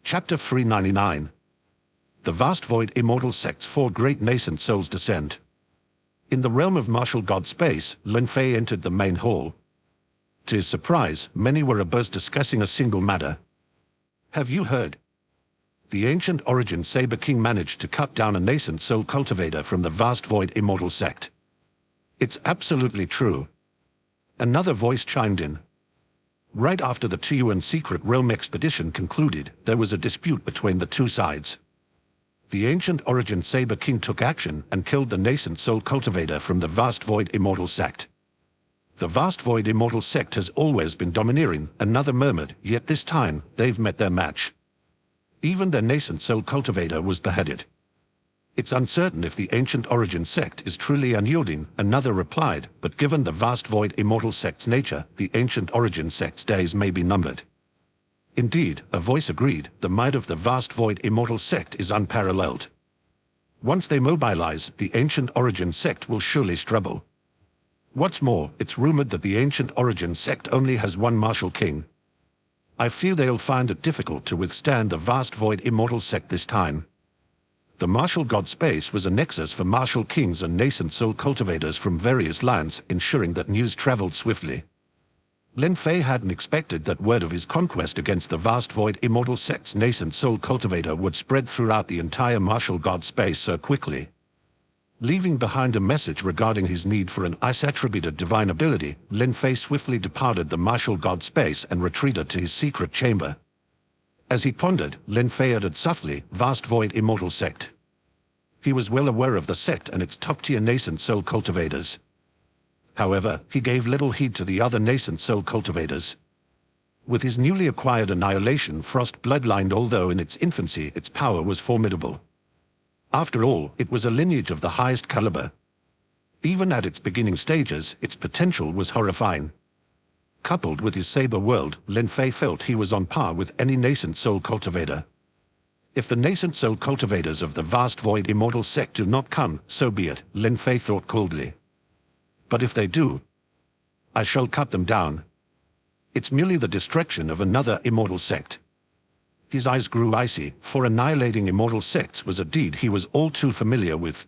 Chapter 399. The Vast Void Immortal Sect's Four Great Nascent Souls Descend. In the realm of martial god space, Lin Fei entered the main hall. To his surprise, many were abuzz discussing a single matter. Have you heard? The ancient origin Saber King managed to cut down a nascent soul cultivator from the Vast Void Immortal Sect. It's absolutely true. Another voice chimed in. Right after the Tiyuan Secret Realm expedition concluded, there was a dispute between the two sides. The ancient origin Saber King took action and killed the nascent soul cultivator from the Vast Void Immortal Sect. The Vast Void Immortal Sect has always been domineering, another murmured, yet this time, they've met their match. Even their nascent soul cultivator was beheaded. It's uncertain if the ancient origin sect is truly unyielding, another replied, but given the Vast Void Immortal Sect's nature, the ancient origin sect's days may be numbered. Indeed, a voice agreed, the might of the Vast Void Immortal Sect is unparalleled. Once they mobilize, the ancient origin sect will surely struggle. What's more, it's rumored that the ancient origin sect only has one martial king. I fear they'll find it difficult to withstand the Vast Void Immortal Sect this time. The martial god space was a nexus for martial kings and nascent soul cultivators from various lands, ensuring that news traveled swiftly. Lin Fei hadn't expected that word of his conquest against the Vast Void Immortal Sect's nascent soul cultivator would spread throughout the entire martial god space so quickly. Leaving behind a message regarding his need for an ice-attributed divine ability, Lin Fei swiftly departed the martial god space and retreated to his secret chamber. As he pondered, Lin Fei added softly, Vast Void Immortal Sect. He was well aware of the sect and its top-tier nascent soul cultivators. However, he gave little heed to the other nascent soul cultivators. With his newly acquired Annihilation Frost bloodline, although in its infancy its power was formidable. After all, it was a lineage of the highest caliber. Even at its beginning stages, its potential was horrifying. Coupled with his saber world, Lin Fei felt he was on par with any nascent soul cultivator. If the nascent soul cultivators of the Vast Void Immortal Sect do not come, so be it, Lin Fei thought coldly. But if they do, I shall cut them down. It's merely the destruction of another immortal sect. His eyes grew icy, for annihilating immortal sects was a deed he was all too familiar with.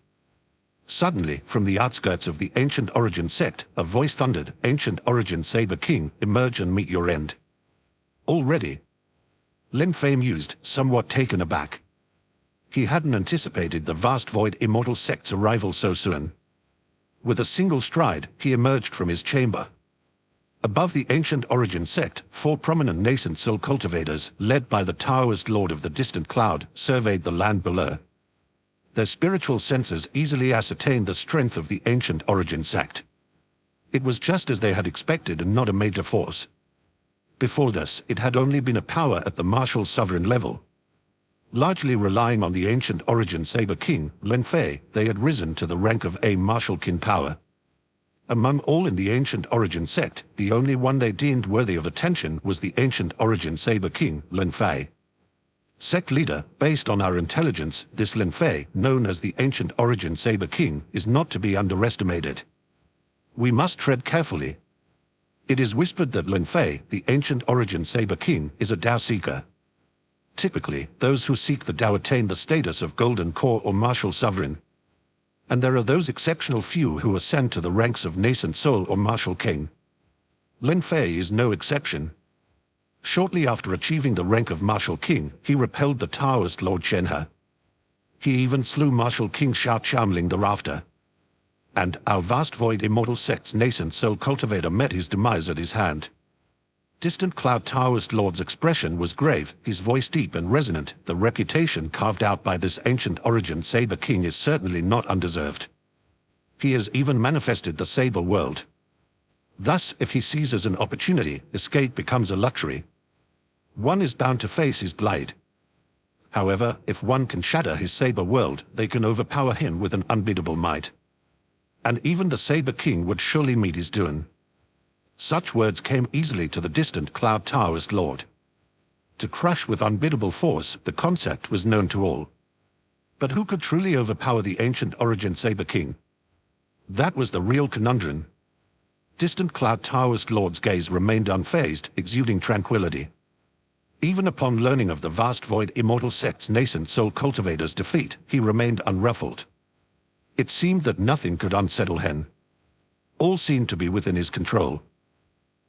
Suddenly, from the outskirts of the Ancient Origin sect, a voice thundered, Ancient Origin Saber King, emerge and meet your end. Already? Lin Fei mused, somewhat taken aback. He hadn't anticipated the Vast Void Immortal Sect's arrival so soon. With a single stride, he emerged from his chamber. Above the Ancient Origin sect, four prominent nascent soul cultivators, led by the Taoist Lord of the Distant Cloud, surveyed the land below. Their spiritual senses easily ascertained the strength of the Ancient Origin sect. It was just as they had expected and not a major force. Before this, it had only been a power at the martial sovereign level. Largely relying on the Ancient Origin Saber King, Lin Fei, they had risen to the rank of a martial kin power. Among all in the Ancient Origin sect, the only one they deemed worthy of attention was the Ancient Origin Saber King, Lin Fei. Sect leader, based on our intelligence, this Lin Fei, known as the Ancient Origin Saber King, is not to be underestimated. We must tread carefully. It is whispered that Lin Fei, the Ancient Origin Saber King, is a Dao seeker. Typically, those who seek the Dao attain the status of Golden Core or Martial Sovereign. And there are those exceptional few who ascend to the ranks of Nascent Soul or Martial King. Lin Fei is no exception. Shortly after achieving the rank of Martial King, he repelled the Taoist Lord Shenhe. He even slew Martial King Xiao Qiaomling thereafter. And our Vast Void Immortal Sect's nascent soul cultivator met his demise at his hand. Distant Cloud Taoist Lord's expression was grave, his voice deep and resonant. The reputation carved out by this Ancient Origin Saber King is certainly not undeserved. He has even manifested the Saber world. Thus, if he seizes an opportunity, escape becomes a luxury. One is bound to face his blade. However, if one can shatter his Saber world, they can overpower him with an unbeatable might. And even the Saber King would surely meet his doom. Such words came easily to the distant Cloud Taoist Lord. To crush with unbeatable force, the concept was known to all. But who could truly overpower the Ancient Origin Saber King? That was the real conundrum. Distant Cloud Taoist Lord's gaze remained unfazed, exuding tranquility. Even upon learning of the vast void immortal sect's nascent soul cultivator's defeat, he remained unruffled. It seemed that nothing could unsettle him. All seemed to be within his control.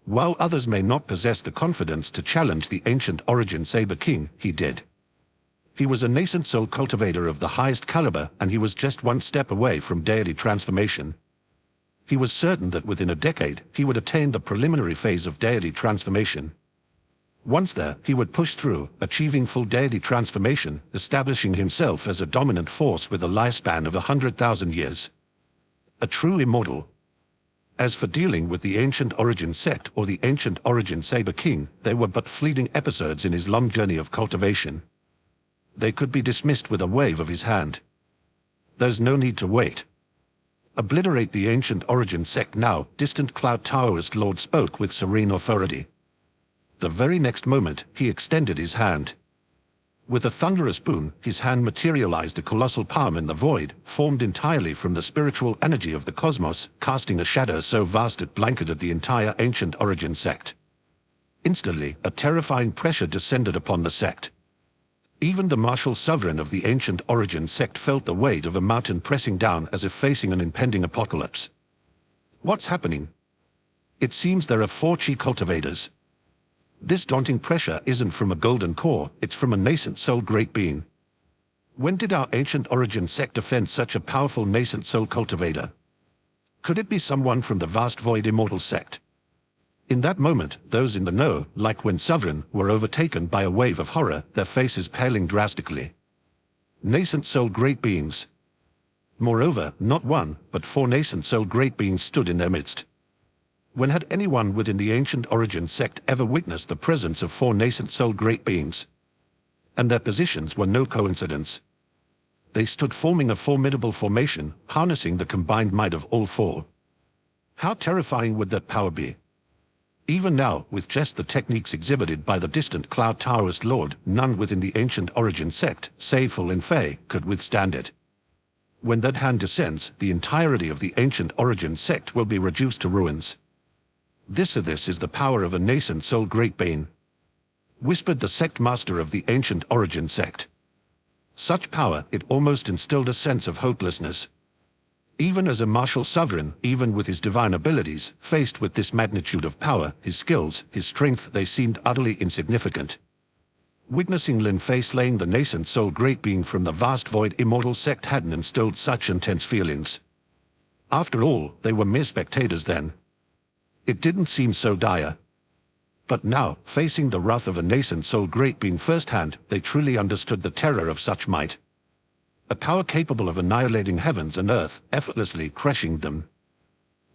While others may not possess the confidence to challenge the ancient origin Saber King, he did. He was a nascent soul cultivator of the highest caliber, and he was just one step away from deity transformation. He was certain that within a decade, he would attain the preliminary phase of deity transformation. Once there, he would push through, achieving full deity transformation, establishing himself as a dominant force with a lifespan of 100,000 years. A true immortal. As for dealing with the ancient origin sect or the ancient origin Saber King, they were but fleeting episodes in his long journey of cultivation. They could be dismissed with a wave of his hand. There's no need to wait. Obliterate the ancient origin sect now, distant Cloud Taoist Lord spoke with serene authority. The very next moment, he extended his hand. With a thunderous boom, his hand materialized a colossal palm in the void, formed entirely from the spiritual energy of the cosmos, casting a shadow so vast it blanketed the entire ancient origin sect. Instantly, a terrifying pressure descended upon the sect. Even the martial sovereign of the ancient origin sect felt the weight of a mountain pressing down as if facing an impending apocalypse. What's happening? It seems there are 4 chi cultivators. This daunting pressure isn't from a golden core, it's from a nascent soul great being. When did our ancient origin sect defend such a powerful nascent soul cultivator? Could it be someone from the vast void immortal sect? In that moment, those in the know, like when Sovereign, were overtaken by a wave of horror, their faces paling drastically. Nascent soul great beings. Moreover, not 1, but 4 nascent soul great beings stood in their midst. When had anyone within the ancient origin sect ever witnessed the presence of 4 nascent soul great beings? And their positions were no coincidence. They stood forming a formidable formation, harnessing the combined might of all 4. How terrifying would that power be? Even now, with just the techniques exhibited by the distant Cloud Taoist Lord, none within the ancient origin sect, save for Lin Fei, could withstand it. When that hand descends, the entirety of the ancient origin sect will be reduced to ruins. This is the power of a nascent soul great being, whispered the sect master of the ancient origin sect. Such power, it almost instilled a sense of hopelessness. Even as a martial sovereign, even with his divine abilities, faced with this magnitude of power, his skills, his strength, they seemed utterly insignificant. Witnessing Lin Fei slaying the nascent soul great being from the vast void immortal sect hadn't instilled such intense feelings. After all, they were mere spectators then. It didn't seem so dire. But now, facing the wrath of a nascent soul great being firsthand, they truly understood the terror of such might. A power capable of annihilating heavens and earth, effortlessly crushing them.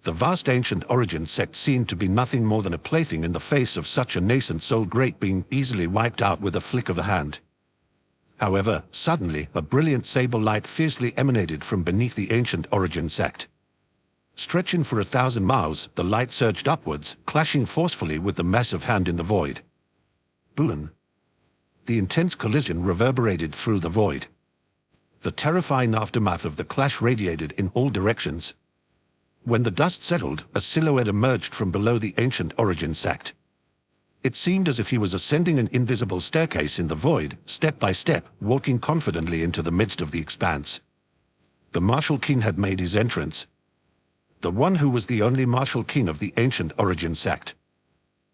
The vast ancient origin sect seemed to be nothing more than a plaything in the face of such a nascent soul great being, easily wiped out with a flick of a hand. However, suddenly, a brilliant sable light fiercely emanated from beneath the ancient origin sect. Stretching for 1,000 miles, the light surged upwards, clashing forcefully with the massive hand in the void. Boom! The intense collision reverberated through the void. The terrifying aftermath of the clash radiated in all directions. When the dust settled, a silhouette emerged from below the ancient origin sect. It seemed as if he was ascending an invisible staircase in the void, step by step, walking confidently into the midst of the expanse. The martial king had made his entrance. The one who was the only martial king of the ancient origin sect.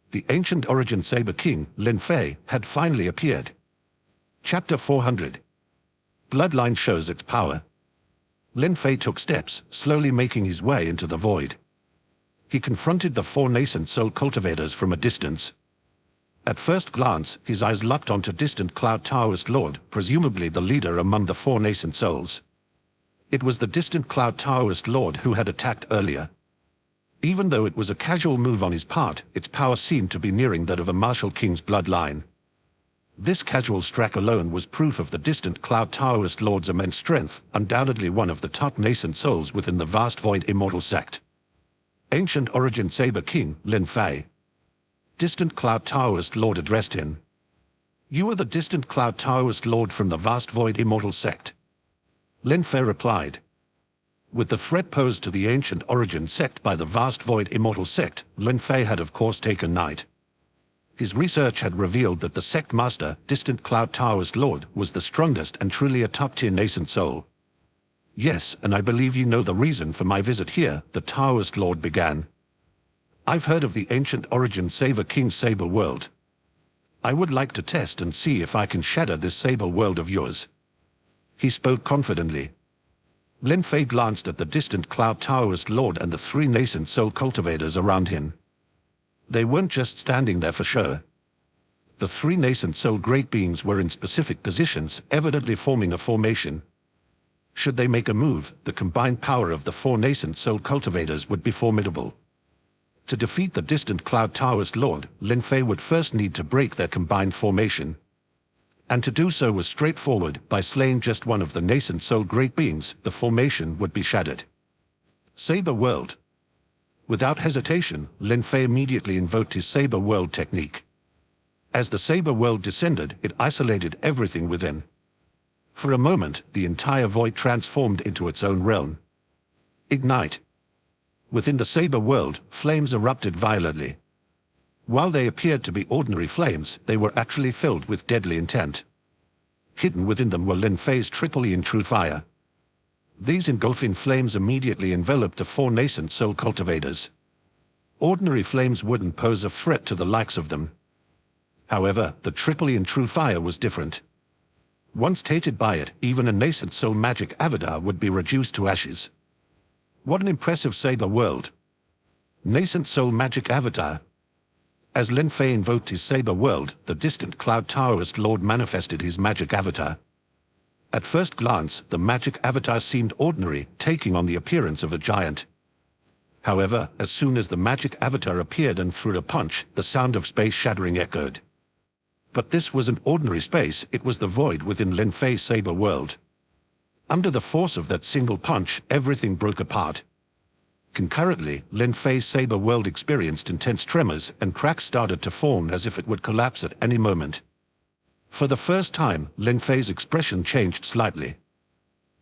The ancient origin Saber King, Lin Fei, had finally appeared. Chapter 400. Bloodline shows its power. Lin Fei took steps, slowly making his way into the void. He confronted the 4 nascent soul cultivators from a distance. At first glance, his eyes locked onto distant Cloud Taoist Lord, presumably the leader among the 4 nascent souls. It was the distant Cloud Taoist Lord who had attacked earlier. Even though it was a casual move on his part, its power seemed to be nearing that of a martial king's bloodline. This casual strike alone was proof of the distant Cloud Taoist Lord's immense strength, undoubtedly one of the top nascent souls within the vast void immortal sect. Ancient origin Saber King, Lin Fei. Distant Cloud Taoist Lord addressed him. You are the distant Cloud Taoist Lord from the vast void immortal sect. Lin Fei replied. With the threat posed to the ancient origin sect by the vast void immortal sect, Lin Fei had of course taken night. His research had revealed that the sect master, distant Cloud Taoist Lord, was the strongest and truly a top-tier nascent soul. Yes, and I believe you know the reason for my visit here, the Taoist Lord began. I've heard of the ancient origin Saber King's Saber world. I would like to test and see if I can shatter this Saber world of yours. He spoke confidently. Lin Fei glanced at the distant Cloud Taoist Lord and the three nascent soul cultivators around him. They weren't just standing there for show. The three nascent soul great beings were in specific positions, evidently forming a formation. Should they make a move, the combined power of the four nascent soul cultivators would be formidable. To defeat the distant Cloud Taoist Lord, Lin Fei would first need to break their combined formation. And to do so was straightforward. By slaying just one of the nascent soul great beings, the formation would be shattered. Saber World. Without hesitation, Lin Fei immediately invoked his Saber World technique. As the Saber World descended, it isolated everything within. For a moment, the entire void transformed into its own realm. Ignite. Within the Saber World, flames erupted violently. While they appeared to be ordinary flames, they were actually filled with deadly intent. Hidden within them were Lin Fei's triple E in true fire. These engulfing flames immediately enveloped the four nascent soul cultivators. Ordinary flames wouldn't pose a threat to the likes of them. However, the triple E in true fire was different. Once tainted by it, even a nascent soul magic avatar would be reduced to ashes. What an impressive Saber world! Nascent soul magic avatar. As Lin Fei invoked his Saber world, the distant Cloud Taoist Lord manifested his magic avatar. At first glance, the magic avatar seemed ordinary, taking on the appearance of a giant. However, as soon as the magic avatar appeared and threw a punch, the sound of space shattering echoed. But this wasn't ordinary space, it was the void within Lin Fei's Saber world. Under the force of that single punch, everything broke apart. Concurrently, Lin Fei's Saber world experienced intense tremors, and cracks started to form as if it would collapse at any moment. For the first time, Lin Fei's expression changed slightly.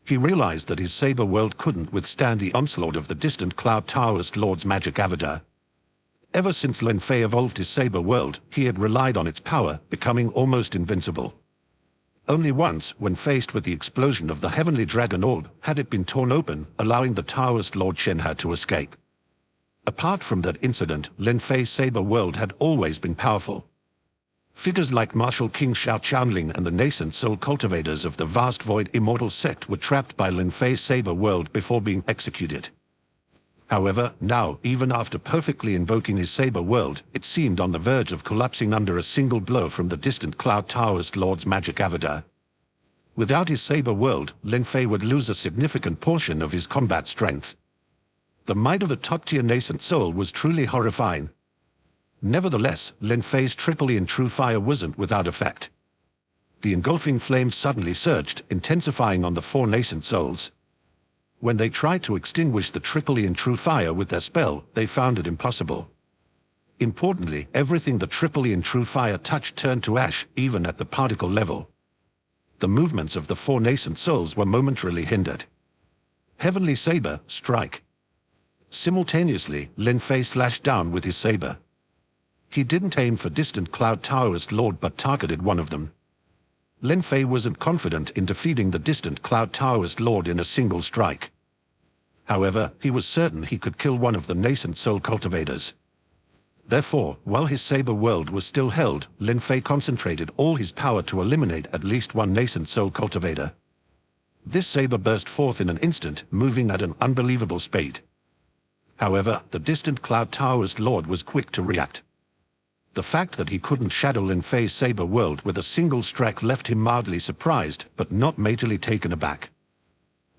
He realized that his Saber world couldn't withstand the onslaught of the distant Cloud Taoist Lord's magic avatar. Ever since Lin Fei evolved his Saber world, he had relied on its power, becoming almost invincible. Only once, when faced with the explosion of the Heavenly Dragon Orb, had it been torn open, allowing the Taoist Lord Shenhe to escape. Apart from that incident, Lin Fei's Saber world had always been powerful. Figures like Martial King Xiao Qianling and the nascent soul cultivators of the vast void immortal sect were trapped by Lin Fei's Saber world before being executed. However, now, even after perfectly invoking his Saber world, it seemed on the verge of collapsing under a single blow from the distant Cloud Taoist Lord's magic avatar. Without his Saber world, Lin Fei would lose a significant portion of his combat strength. The might of a top-tier nascent soul was truly horrifying. Nevertheless, Lin Fei's triple E in true fire wasn't without effect. The engulfing flames suddenly surged, intensifying on the four nascent souls. When they tried to extinguish the triple E in true fire with their spell, they found it impossible. Importantly, everything the triple E in true fire touched turned to ash, even at the particle level. The movements of the four nascent souls were momentarily hindered. Heavenly Saber, strike. Simultaneously, Lin Fei slashed down with his saber. He didn't aim for distant Cloud Taoist Lord but targeted one of them. Lin Fei wasn't confident in defeating the distant Cloud Taoist Lord in a single strike. However, he was certain he could kill one of the nascent soul cultivators. Therefore, while his Saber world was still held, Lin Fei concentrated all his power to eliminate at least one nascent soul cultivator. This saber burst forth in an instant, moving at an unbelievable speed. However, the distant Cloud Taoist Lord was quick to react. The fact that he couldn't shadow Lin Fei's Saber world with a single strike left him mildly surprised, but not majorly taken aback.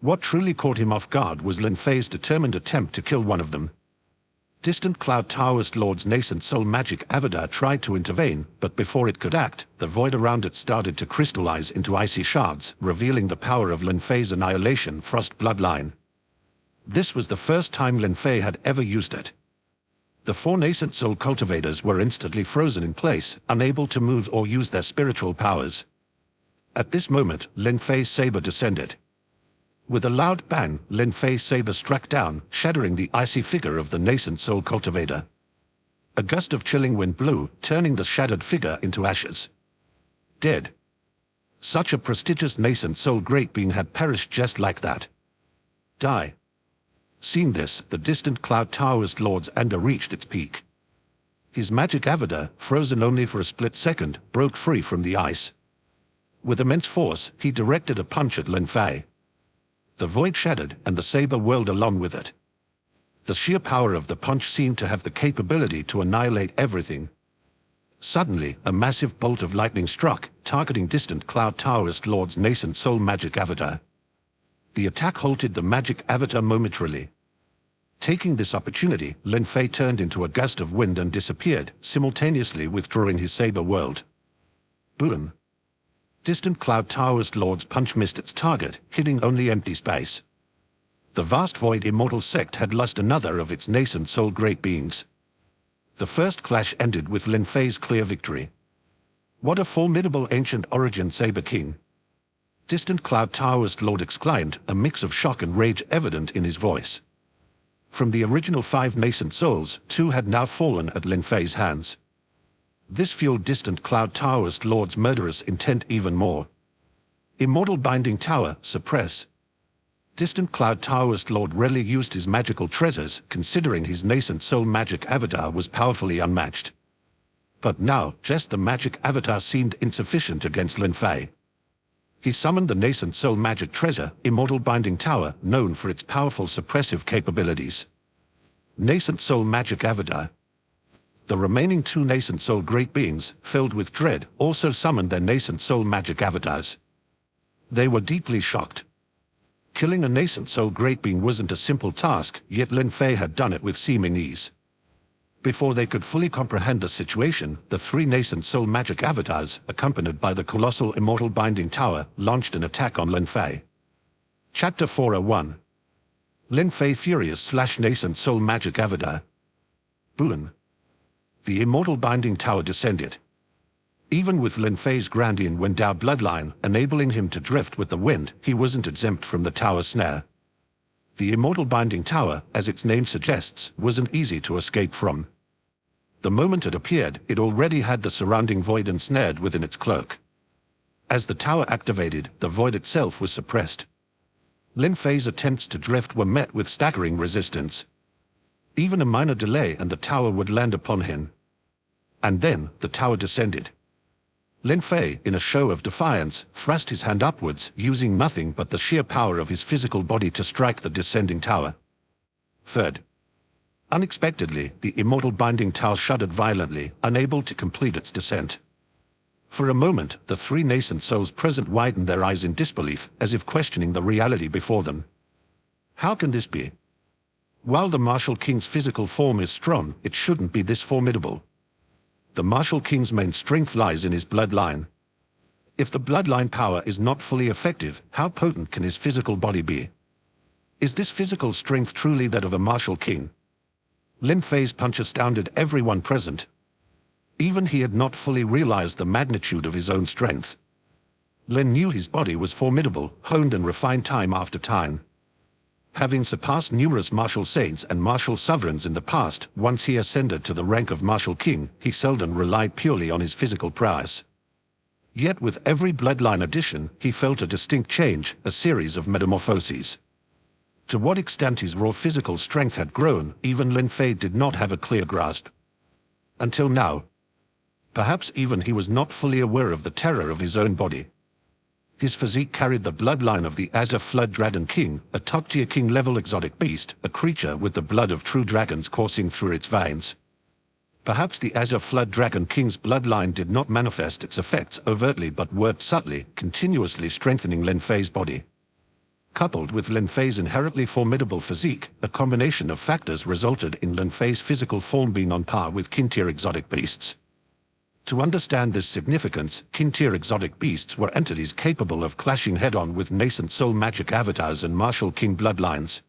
What truly caught him off guard was Lin Fei's determined attempt to kill one of them. Distant Cloud Taoist Lord's nascent soul magic avatar tried to intervene, but before it could act, the void around it started to crystallize into icy shards, revealing the power of Lin Fei's Annihilation Frost bloodline. This was the first time Lin Fei had ever used it. The four nascent soul cultivators were instantly frozen in place, unable to move or use their spiritual powers. At this moment, Lin Fei's saber descended. With a loud bang, Lin Fei's saber struck down, shattering the icy figure of the nascent soul cultivator. A gust of chilling wind blew, turning the shattered figure into ashes. Dead. Such a prestigious nascent soul great being had perished just like that. Die. Seeing this, the distant cloud tower's lord's anger reached its peak. His magic avatar, frozen only for a split second, broke free from the ice. With immense force, he directed a punch at Lin Fei. The void shattered, and the saber whirled along with it. The sheer power of the punch seemed to have the capability to annihilate everything. Suddenly, a massive bolt of lightning struck, targeting distant cloud tower's lord's nascent soul magic avatar. The attack halted the magic avatar momentarily. Taking this opportunity, Lin Fei turned into a gust of wind and disappeared, simultaneously withdrawing his saber whirled. Boom! Distant cloud tower's lord's punch missed its target, hitting only empty space. The vast void immortal sect had lost another of its nascent soul great beings. The first clash ended with Lin Fei's clear victory. What a formidable ancient origin saber king! Distant cloud tower's lord exclaimed, a mix of shock and rage evident in his voice. From the original 5 nascent souls, 2 had now fallen at Lin Fei's hands. This fueled distant cloud tower's lord's murderous intent even more. Immortal binding tower, suppress. Distant cloud tower's lord rarely used his magical treasures, considering his nascent soul magic avatar was powerfully unmatched. But now, just the magic avatar seemed insufficient against Lin Fei. He summoned the nascent soul magic treasure, Immortal Binding Tower, known for its powerful suppressive capabilities. Nascent soul magic avatar. The remaining 2 nascent soul great beings, filled with dread, also summoned their nascent soul magic avatars. They were deeply shocked. Killing a nascent soul great being wasn't a simple task, yet Lin Fei had done it with seeming ease. Before they could fully comprehend the situation, the 3 nascent soul magic avatars, accompanied by the colossal Immortal Binding Tower, launched an attack on Lin Fei. Chapter 401. Lin Fei Furious / Nascent Soul Magic Avatar. Boon. The Immortal Binding Tower descended. Even with Lin Fei's Grandian Wendao bloodline, enabling him to drift with the wind, he wasn't exempt from the tower snare. The Immortal Binding Tower, as its name suggests, wasn't easy to escape from. The moment it appeared, it already had the surrounding void ensnared within its cloak. As the tower activated, the void itself was suppressed. Lin Fei's attempts to drift were met with staggering resistance. Even a minor delay and the tower would land upon him. And then, the tower descended. Lin Fei, in a show of defiance, thrust his hand upwards, using nothing but the sheer power of his physical body to strike the descending tower. Third. Unexpectedly, the Immortal Binding Tower shuddered violently, unable to complete its descent. For a moment, the 3 nascent souls present widened their eyes in disbelief, as if questioning the reality before them. How can this be? While the Martial King's physical form is strong, it shouldn't be this formidable. The Martial King's main strength lies in his bloodline. If the bloodline power is not fully effective, how potent can his physical body be? Is this physical strength truly that of a Martial King? Lin Fei's punch astounded everyone present. Even he had not fully realized the magnitude of his own strength. Lin knew his body was formidable, honed and refined time after time. Having surpassed numerous martial saints and martial sovereigns in the past, once he ascended to the rank of Martial King, he seldom relied purely on his physical prowess. Yet with every bloodline addition, he felt a distinct change, a series of metamorphoses. To what extent his raw physical strength had grown, even Lin Fei did not have a clear grasp. Until now. Perhaps even he was not fully aware of the terror of his own body. His physique carried the bloodline of the Azure Flood Dragon King, a top-tier king-level exotic beast, a creature with the blood of true dragons coursing through its veins. Perhaps the Azure Flood Dragon King's bloodline did not manifest its effects overtly but worked subtly, continuously strengthening Lin Fei's body. Coupled with Lin Fei's inherently formidable physique, a combination of factors resulted in Lin Fei's physical form being on par with king-tier exotic beasts. To understand this significance, king-tier exotic beasts were entities capable of clashing head-on with nascent soul magic avatars and martial king bloodlines.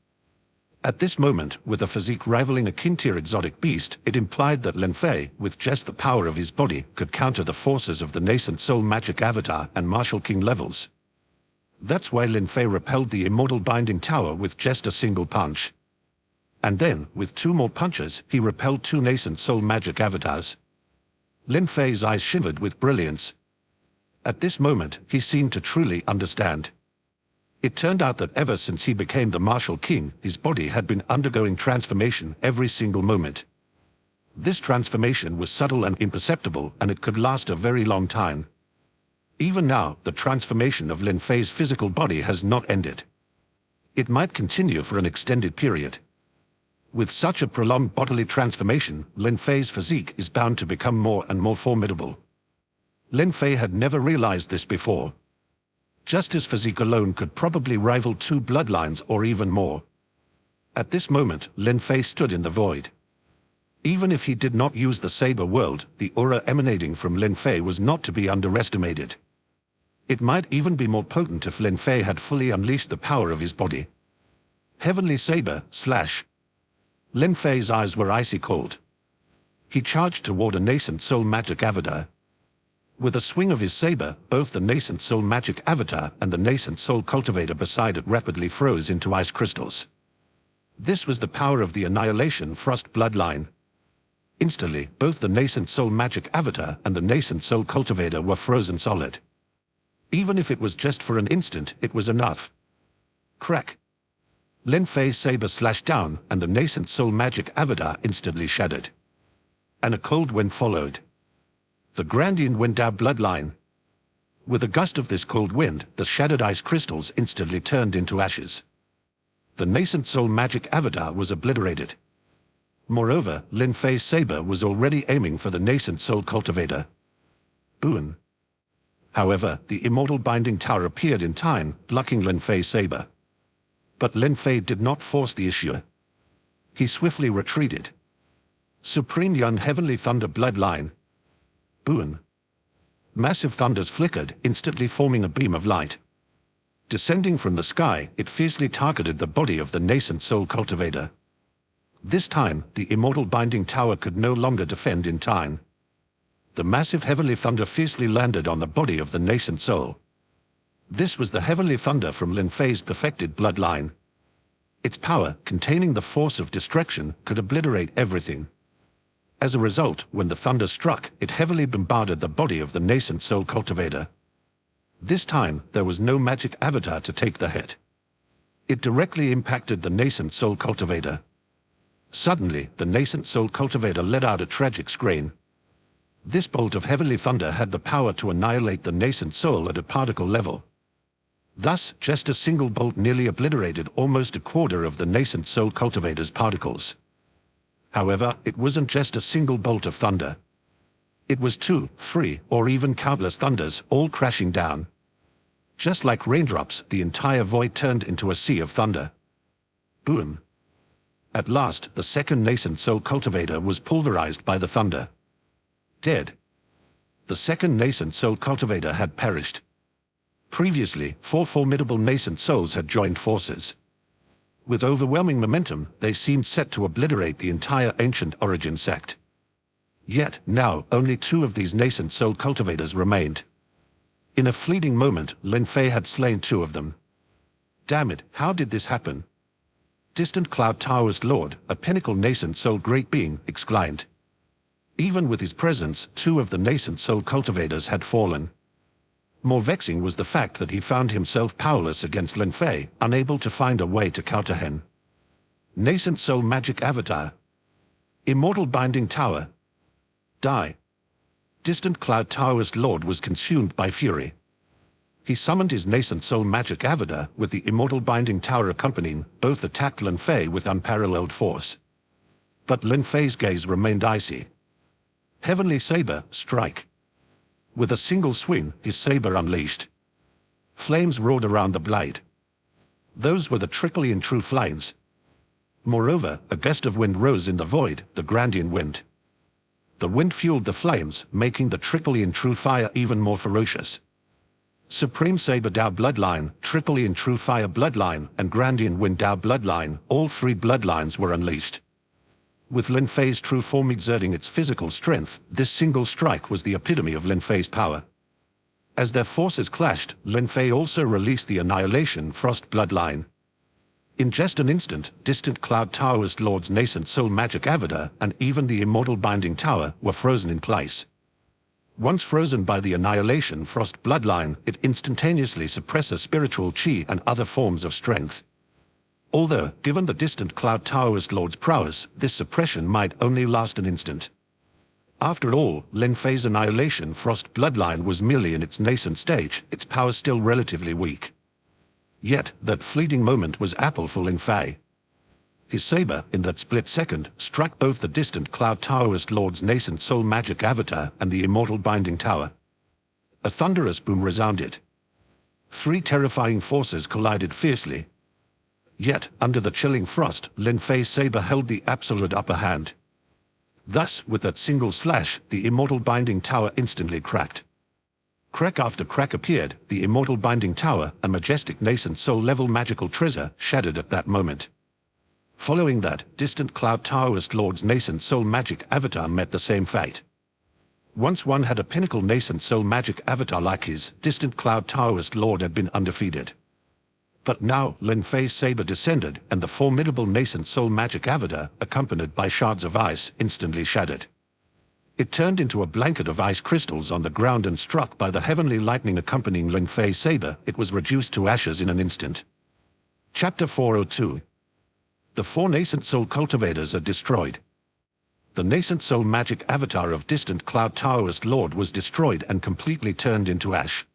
At this moment, with a physique rivaling a king-tier exotic beast, it implied that Lin Fei, with just the power of his body, could counter the forces of the nascent soul magic avatar and martial king levels. That's why Lin Fei repelled the Immortal Binding Tower with just a single punch. And then, with 2 more punches, he repelled 2 nascent soul magic avatars. Lin Fei's eyes shivered with brilliance. At this moment, he seemed to truly understand. It turned out that ever since he became the martial king, his body had been undergoing transformation every single moment. This transformation was subtle and imperceptible, and it could last a very long time. Even now, the transformation of Lin Fei's physical body has not ended. It might continue for an extended period. With such a prolonged bodily transformation, Lin Fei's physique is bound to become more and more formidable. Lin Fei had never realized this before. Just his physique alone could probably rival 2 bloodlines or even more. At this moment, Lin Fei stood in the void. Even if he did not use the saber world, the aura emanating from Lin Fei was not to be underestimated. It might even be more potent if Lin Fei had fully unleashed the power of his body. Heavenly Saber, slash. Lin Fei's eyes were icy cold. He charged toward a nascent soul magic avatar. With a swing of his saber, both the nascent soul magic avatar and the nascent soul cultivator beside it rapidly froze into ice crystals. This was the power of the Annihilation Frost bloodline. Instantly, both the nascent soul magic avatar and the nascent soul cultivator were frozen solid. Even if it was just for an instant, it was enough. Crack. Lin Fei's saber slashed down, and the nascent soul magic avatar instantly shattered. And a cold wind followed. The Grandian Windao bloodline. With a gust of this cold wind, the shattered ice crystals instantly turned into ashes. The nascent soul magic avatar was obliterated. Moreover, Lin Fei's saber was already aiming for the nascent soul cultivator. Boon. However, the immortal binding tower appeared in time, blocking Lin Fei's saber. But Lin Fei did not force the issue. He swiftly retreated. Supreme Yun Heavenly Thunder bloodline. Boon. Massive thunders flickered, instantly forming a beam of light. Descending from the sky, it fiercely targeted the body of the nascent soul cultivator. This time, the immortal binding tower could no longer defend in time. The massive heavenly thunder fiercely landed on the body of the nascent soul. This was the heavenly thunder from Lin Fei's perfected bloodline. Its power, containing the force of destruction, could obliterate everything. As a result, when the thunder struck, it heavily bombarded the body of the nascent soul cultivator. This time, there was no magic avatar to take the hit. It directly impacted the nascent soul cultivator. Suddenly, the nascent soul cultivator let out a tragic scream. This bolt of heavenly thunder had the power to annihilate the nascent soul at a particle level. Thus, just a single bolt nearly obliterated almost a quarter of the nascent soul cultivator's particles. However, it wasn't just a single bolt of thunder. It was 2, 3, or even countless thunders, all crashing down. Just like raindrops, the entire void turned into a sea of thunder. Boom. At last, the second nascent soul cultivator was pulverized by the thunder. Dead. The second nascent soul cultivator had perished. Previously, 4 formidable nascent souls had joined forces. With overwhelming momentum, they seemed set to obliterate the entire ancient origin sect. Yet, now, only 2 of these nascent soul cultivators remained. In a fleeting moment, Lin Fei had slain 2 of them. Damn it, how did this happen? Distant Cloud Tower's Lord, a pinnacle nascent soul great being, exclaimed. Even with his presence, 2 of the nascent soul cultivators had fallen. More vexing was the fact that he found himself powerless against Lin Fei, unable to find a way to counter him. Nascent soul magic avatar. Immortal binding tower. Die. Distant Cloud Tower's Lord was consumed by fury. He summoned his nascent soul magic avatar, with the immortal binding tower accompanying, both attacked Lin Fei with unparalleled force. But Lin Fei's gaze remained icy. Heavenly Saber, strike. With a single swing, his saber unleashed. Flames roared around the blade. Those were the Tricklian true flames. Moreover, a gust of wind rose in the void, the Grandian wind. The wind fueled the flames, making the Tricklian true fire even more ferocious. Supreme Saber Dao bloodline, Tricklian true fire bloodline, and Grandian wind Dao bloodline, all 3 bloodlines were unleashed. With Lin Fei's true form exerting its physical strength, this single strike was the epitome of Lin Fei's power. As their forces clashed, Lin Fei also released the Annihilation Frost bloodline. In just an instant, distant Cloud Taoist Lord's nascent soul magic avatar and even the immortal binding tower were frozen in place. Once frozen by the annihilation frost bloodline, it instantaneously suppresses spiritual chi and other forms of strength. Although, given the distant Cloud Taoist Lord's prowess, this suppression might only last an instant. After all, Lin Fei's annihilation frost bloodline was merely in its nascent stage, its power still relatively weak. Yet, that fleeting moment was apple for Lin Fei. His saber, in that split second, struck both the distant Cloud Taoist Lord's nascent soul magic avatar and the immortal binding tower. A thunderous boom resounded. 3 terrifying forces collided fiercely. Yet, under the chilling frost, Lin Fei's saber held the absolute upper hand. Thus, with that single slash, the immortal binding tower instantly cracked. Crack after crack appeared, the immortal binding tower, a majestic nascent soul-level magical treasure, shattered at that moment. Following that, distant Cloud Taoist Lord's nascent soul magic avatar met the same fate. Once one had a pinnacle nascent soul magic avatar like his, distant Cloud Taoist Lord had been undefeated. But now, Lin Fei's saber descended, and the formidable nascent soul magic avatar, accompanied by shards of ice, instantly shattered. It turned into a blanket of ice crystals on the ground, and struck by the heavenly lightning accompanying Lin Fei's saber, it was reduced to ashes in an instant. Chapter 402. The 4 nascent soul cultivators are destroyed. The nascent soul magic avatar of distant Cloud Taoist Lord was destroyed and completely turned into ash.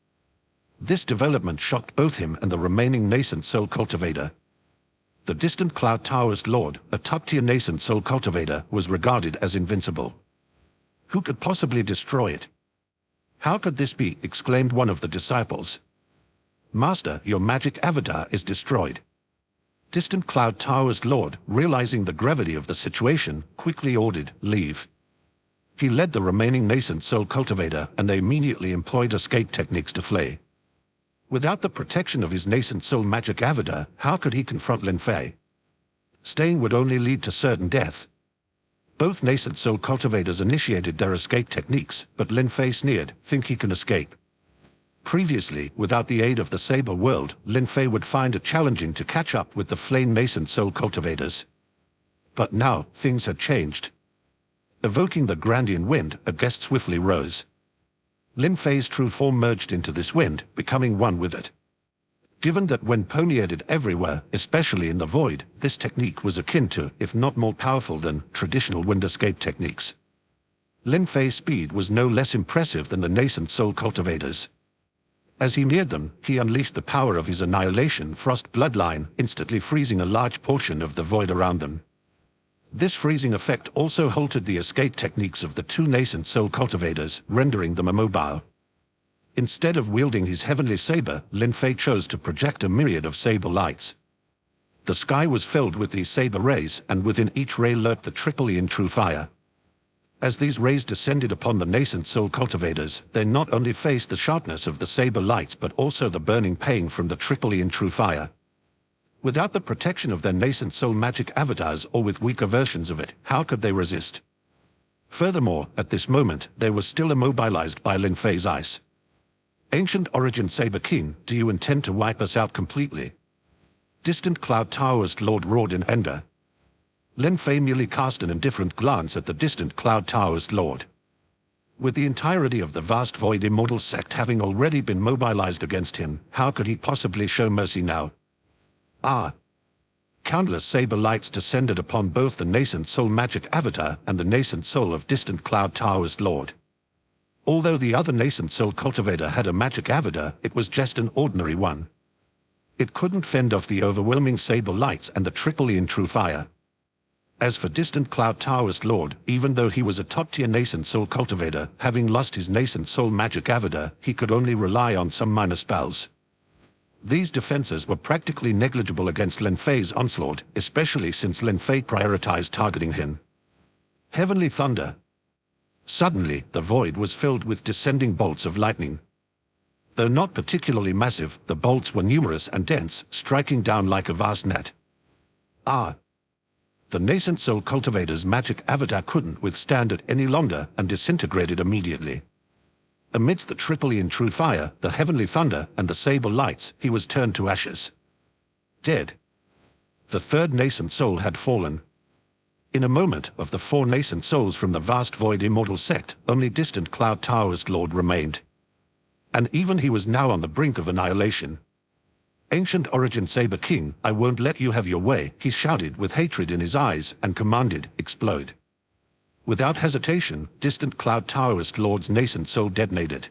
This development shocked both him and the remaining nascent soul cultivator. The distant Cloud Taoist Lord, a top-tier nascent soul cultivator, was regarded as invincible. Who could possibly destroy it? How could this be? Exclaimed one of the disciples. Master, your magic avatar is destroyed. Distant Cloud Taoist Lord, realizing the gravity of the situation, quickly ordered, leave. He led the remaining nascent soul cultivator, and they immediately employed escape techniques to flee. Without the protection of his nascent soul magic avatar, how could he confront Lin Fei? Staying would only lead to certain death. Both nascent soul cultivators initiated their escape techniques, but Lin Fei sneered, think he can escape. Previously, without the aid of the Saber World, Lin Fei would find it challenging to catch up with the flame nascent soul cultivators. But now, things had changed. Evoking the Grandian wind, a gust swiftly rose. Lin Fei's true form merged into this wind, becoming one with it. Given that when permeated everywhere, especially in the void, this technique was akin to, if not more powerful than, traditional wind escape techniques. Lin Fei's speed was no less impressive than the nascent soul cultivators. As he neared them, he unleashed the power of his annihilation frost bloodline, instantly freezing a large portion of the void around them. This freezing effect also halted the escape techniques of the 2 nascent soul cultivators, rendering them immobile. Instead of wielding his heavenly saber, Lin Fei chose to project a myriad of saber lights. The sky was filled with these saber rays, and within each ray lurked the triple true fire. As these rays descended upon the nascent soul cultivators, they not only faced the sharpness of the saber lights but also the burning pain from the triple true fire. Without the protection of their nascent soul magic avatars, or with weaker versions of it, how could they resist? Furthermore, at this moment, they were still immobilized by Lin Fei's ice. Ancient Origin Saber King, do you intend to wipe us out completely? Distant Cloud Taoist Lord roared in anger. Lin Fei merely cast an indifferent glance at the distant Cloud Taoist Lord. With the entirety of the vast void immortal sect having already been mobilized against him, how could he possibly show mercy now? Countless saber lights descended upon both the nascent soul magic avatar and the nascent soul of distant Cloud Taoist Lord. Although the other nascent soul cultivator had a magic avatar, it was just an ordinary one. It couldn't fend off the overwhelming saber lights and the triple true fire. As for distant Cloud Taoist Lord, even though he was a top-tier nascent soul cultivator, having lost his nascent soul magic avatar, he could only rely on some minor spells. These defenses were practically negligible against Lin Fei's onslaught, especially since Lin Fei prioritized targeting him. Heavenly thunder. Suddenly, the void was filled with descending bolts of lightning. Though not particularly massive, the bolts were numerous and dense, striking down like a vast net. The nascent soul cultivator's magic avatar couldn't withstand it any longer and disintegrated immediately. Amidst the triple true fire, the heavenly thunder, and the saber lights, he was turned to ashes. Dead. The third nascent soul had fallen. In a moment, of the 4 nascent souls from the vast void immortal sect, only distant Cloud Taoist Lord remained. And even he was now on the brink of annihilation. Ancient Origin Saber King, I won't let you have your way, he shouted with hatred in his eyes and commanded, explode. Without hesitation, distant Cloud Taoist Lord's nascent soul detonated.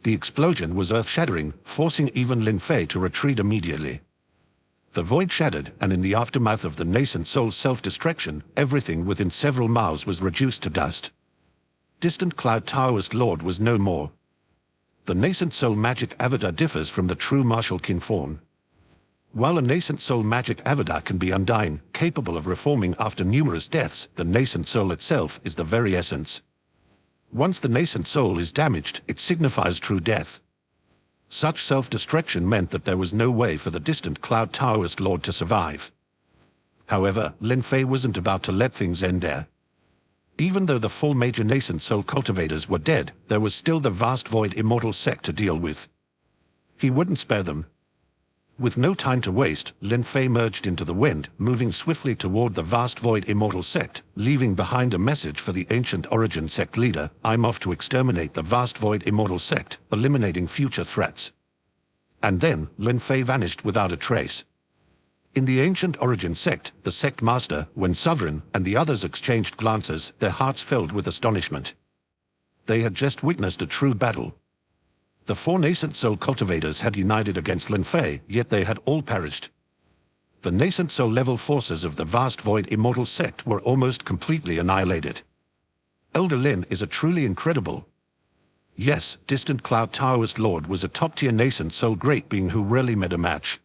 The explosion was earth-shattering, forcing even Lin Fei to retreat immediately. The void shattered, and in the aftermath of the nascent soul's self-destruction, everything within several miles was reduced to dust. Distant Cloud Taoist Lord was no more. The nascent soul magic avatar differs from the true martial kin form. While a nascent soul magic avatar can be undying, capable of reforming after numerous deaths, the nascent soul itself is the very essence. Once the nascent soul is damaged, it signifies true death. Such self-destruction meant that there was no way for the distant Cloud Taoist Lord to survive. However, Lin Fei wasn't about to let things end there. Even though the 4 major nascent soul cultivators were dead, there was still the vast void immortal sect to deal with. He wouldn't spare them. With no time to waste, Lin Fei merged into the wind, moving swiftly toward the vast void immortal sect, leaving behind a message for the ancient origin sect leader, I'm off to exterminate the vast void immortal sect, eliminating future threats. And then, Lin Fei vanished without a trace. In the ancient origin sect, the sect master, when sovereign, and the others exchanged glances, their hearts filled with astonishment. They had just witnessed a true battle. The 4 nascent soul cultivators had united against Lin Fei, yet they had all perished. The nascent soul level forces of the vast void immortal sect were almost completely annihilated. Elder Lin is a truly incredible. Yes, distant Cloud Taoist Lord was a top-tier nascent soul great being who rarely met a match.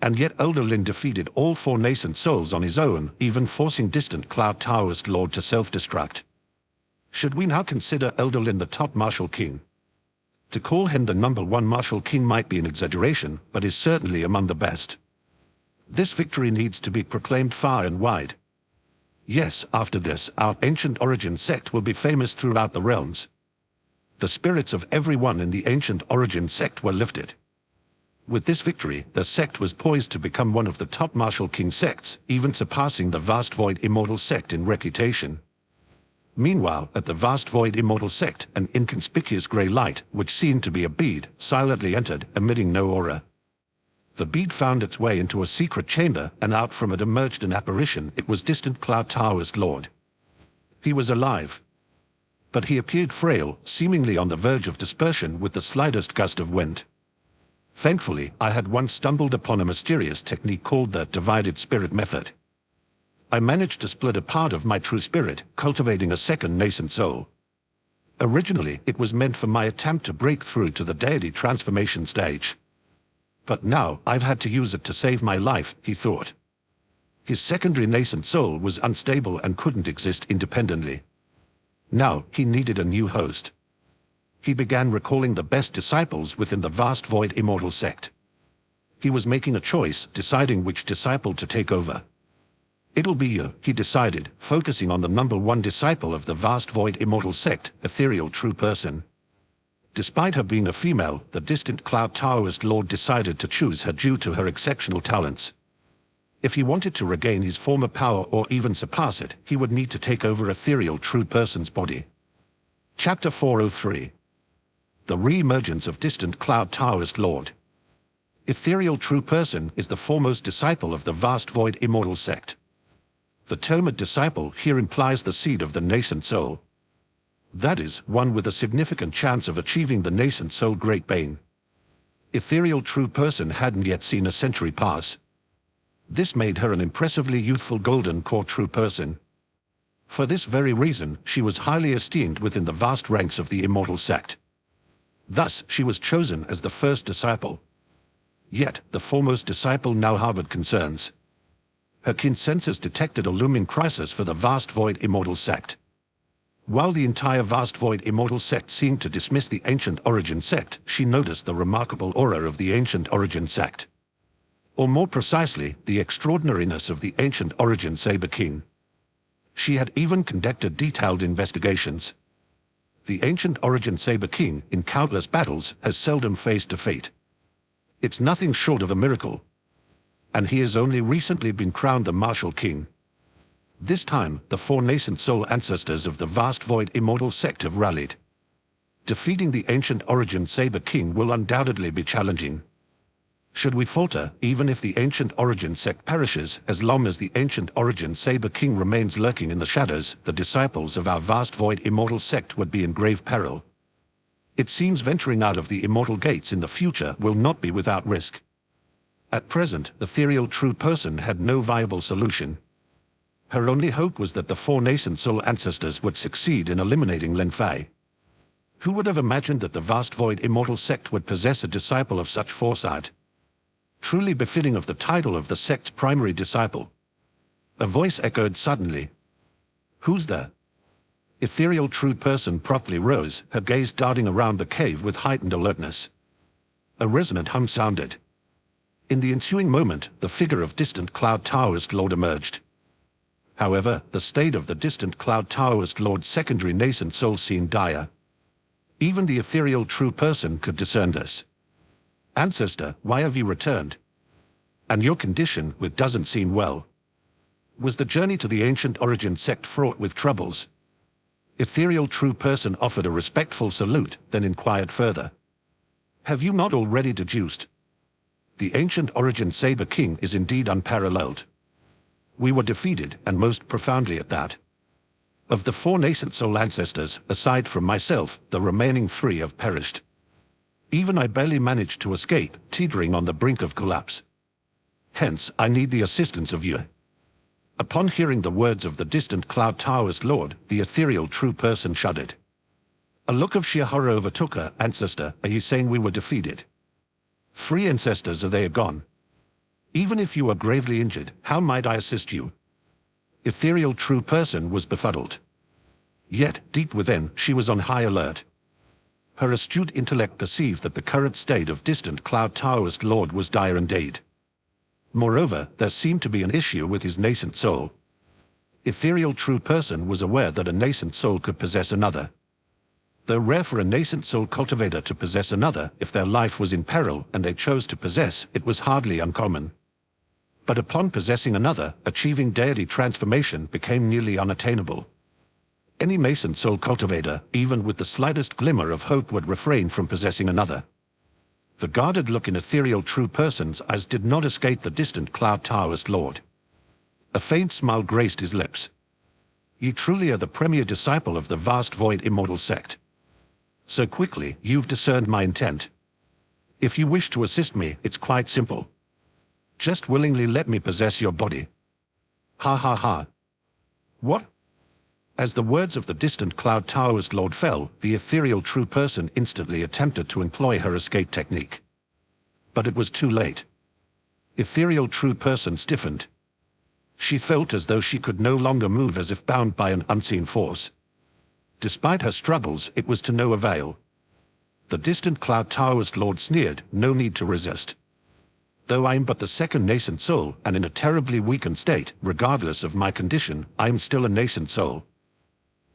And yet Elder Lin defeated all 4 nascent souls on his own, even forcing distant Cloud Taoist Lord to self-destruct. Should we now consider Elder Lin the top martial king? To call him the #1 martial king might be an exaggeration, but is certainly among the best. This victory needs to be proclaimed far and wide. Yes, after this, our ancient origin sect will be famous throughout the realms. The spirits of everyone in the ancient origin sect were lifted. With this victory, the sect was poised to become one of the top martial king sects, even surpassing the vast void immortal sect in reputation. Meanwhile, at the vast void immortal sect, an inconspicuous grey light, which seemed to be a bead, silently entered, emitting no aura. The bead found its way into a secret chamber, and out from it emerged an apparition. It was distant Cloud Taoist Lord. He was alive. But he appeared frail, seemingly on the verge of dispersion with the slightest gust of wind. Thankfully, I had once stumbled upon a mysterious technique called the divided spirit method. I managed to split a part of my true spirit, cultivating a second nascent soul. Originally, it was meant for my attempt to break through to the deity transformation stage. But now, I've had to use it to save my life, he thought. His secondary nascent soul was unstable and couldn't exist independently. Now, he needed a new host. He began recalling the best disciples within the vast void immortal sect. He was making a choice, deciding which disciple to take over. It'll be you, he decided, focusing on the #1 disciple of the vast void immortal sect, ethereal true person. Despite her being a female, the distant Cloud Taoist Lord decided to choose her due to her exceptional talents. If he wanted to regain his former power or even surpass it, he would need to take over ethereal true person's body. Chapter 403. The Re-emergence of Distant Cloud Taoist Lord. Ethereal true person is the foremost disciple of the vast void immortal sect. The term disciple here implies the seed of the nascent soul. That is, one with a significant chance of achieving the nascent soul great bane. Ethereal true person hadn't yet seen a century pass. This made her an impressively youthful golden core true person. For this very reason, she was highly esteemed within the vast ranks of the immortal sect. Thus, she was chosen as the first disciple. Yet, the foremost disciple now harbored concerns. Her keen senses detected a looming crisis for the vast void immortal sect. While the entire vast void immortal sect seemed to dismiss the ancient origin sect, she noticed the remarkable aura of the ancient origin sect. Or more precisely, the extraordinariness of the ancient origin Saber King. She had even conducted detailed investigations. The ancient origin Saber King, in countless battles, has seldom faced defeat. It's nothing short of a miracle. and he has only recently been crowned the martial king. This time, the 4 nascent soul ancestors of the vast void immortal sect have rallied. Defeating the ancient origin Saber King will undoubtedly be challenging. Should we falter, even if the ancient origin sect perishes, as long as the ancient origin Saber King remains lurking in the shadows, the disciples of our vast void immortal sect would be in grave peril. It seems venturing out of the immortal gates in the future will not be without risk. At present, the ethereal true person had no viable solution. Her only hope was that the 4 nascent soul ancestors would succeed in eliminating Lin Fei. Who would have imagined that the vast void immortal sect would possess a disciple of such foresight? Truly befitting of the title of the sect's primary disciple. A voice echoed suddenly. "Who's there?" Ethereal true person promptly rose, her gaze darting around the cave with heightened alertness. A resonant hum sounded. In the ensuing moment, the figure of distant Cloud Taoist Lord emerged. However, the state of the distant Cloud Taoist Lord's secondary nascent soul seemed dire. Even the ethereal true person could discern this. "Ancestor, why have you returned? And your condition, which doesn't seem well. Was the journey to the ancient origin sect fraught with troubles?" Ethereal true person offered a respectful salute, then inquired further. "Have you not already deduced? The ancient origin Saber King is indeed unparalleled. We were defeated, and most profoundly at that. Of the 4 nascent soul ancestors, aside from myself, the remaining 3 have perished. Even I barely managed to escape, teetering on the brink of collapse. Hence, I need the assistance of you." Upon hearing the words of the distant Cloud Taoist Lord, the ethereal true person shuddered. A look of sheer horror overtook her. "Ancestor, are you saying we were defeated? 3 ancestors, are they gone? Even if you are gravely injured, how might I assist you?" Ethereal true person was befuddled. Yet, deep within, she was on high alert. Her astute intellect perceived that the current state of distant Cloud Taoist Lord was dire indeed. Moreover, there seemed to be an issue with his nascent soul. Ethereal true person was aware that a nascent soul could possess another. Though rare for a nascent soul cultivator to possess another, if their life was in peril and they chose to possess, it was hardly uncommon. But upon possessing another, achieving deity transformation became nearly unattainable. Any nascent soul cultivator, even with the slightest glimmer of hope, would refrain from possessing another. The guarded look in ethereal true person's eyes did not escape the distant Cloud Taoist Lord. A faint smile graced his lips. "You truly are the premier disciple of the vast void immortal sect. So quickly, you've discerned my intent. If you wish to assist me, it's quite simple. Just willingly let me possess your body." Ha ha ha. "What?" As the words of the distant Cloud Taoist Lord fell, the ethereal true person instantly attempted to employ her escape technique. But it was too late. Ethereal true person stiffened. She felt as though she could no longer move, as if bound by an unseen force. Despite her struggles, it was to no avail. The distant Cloud Taoist Lord sneered, "No need to resist. Though I am but the second nascent soul, and in a terribly weakened state, regardless of my condition, I am still a nascent soul.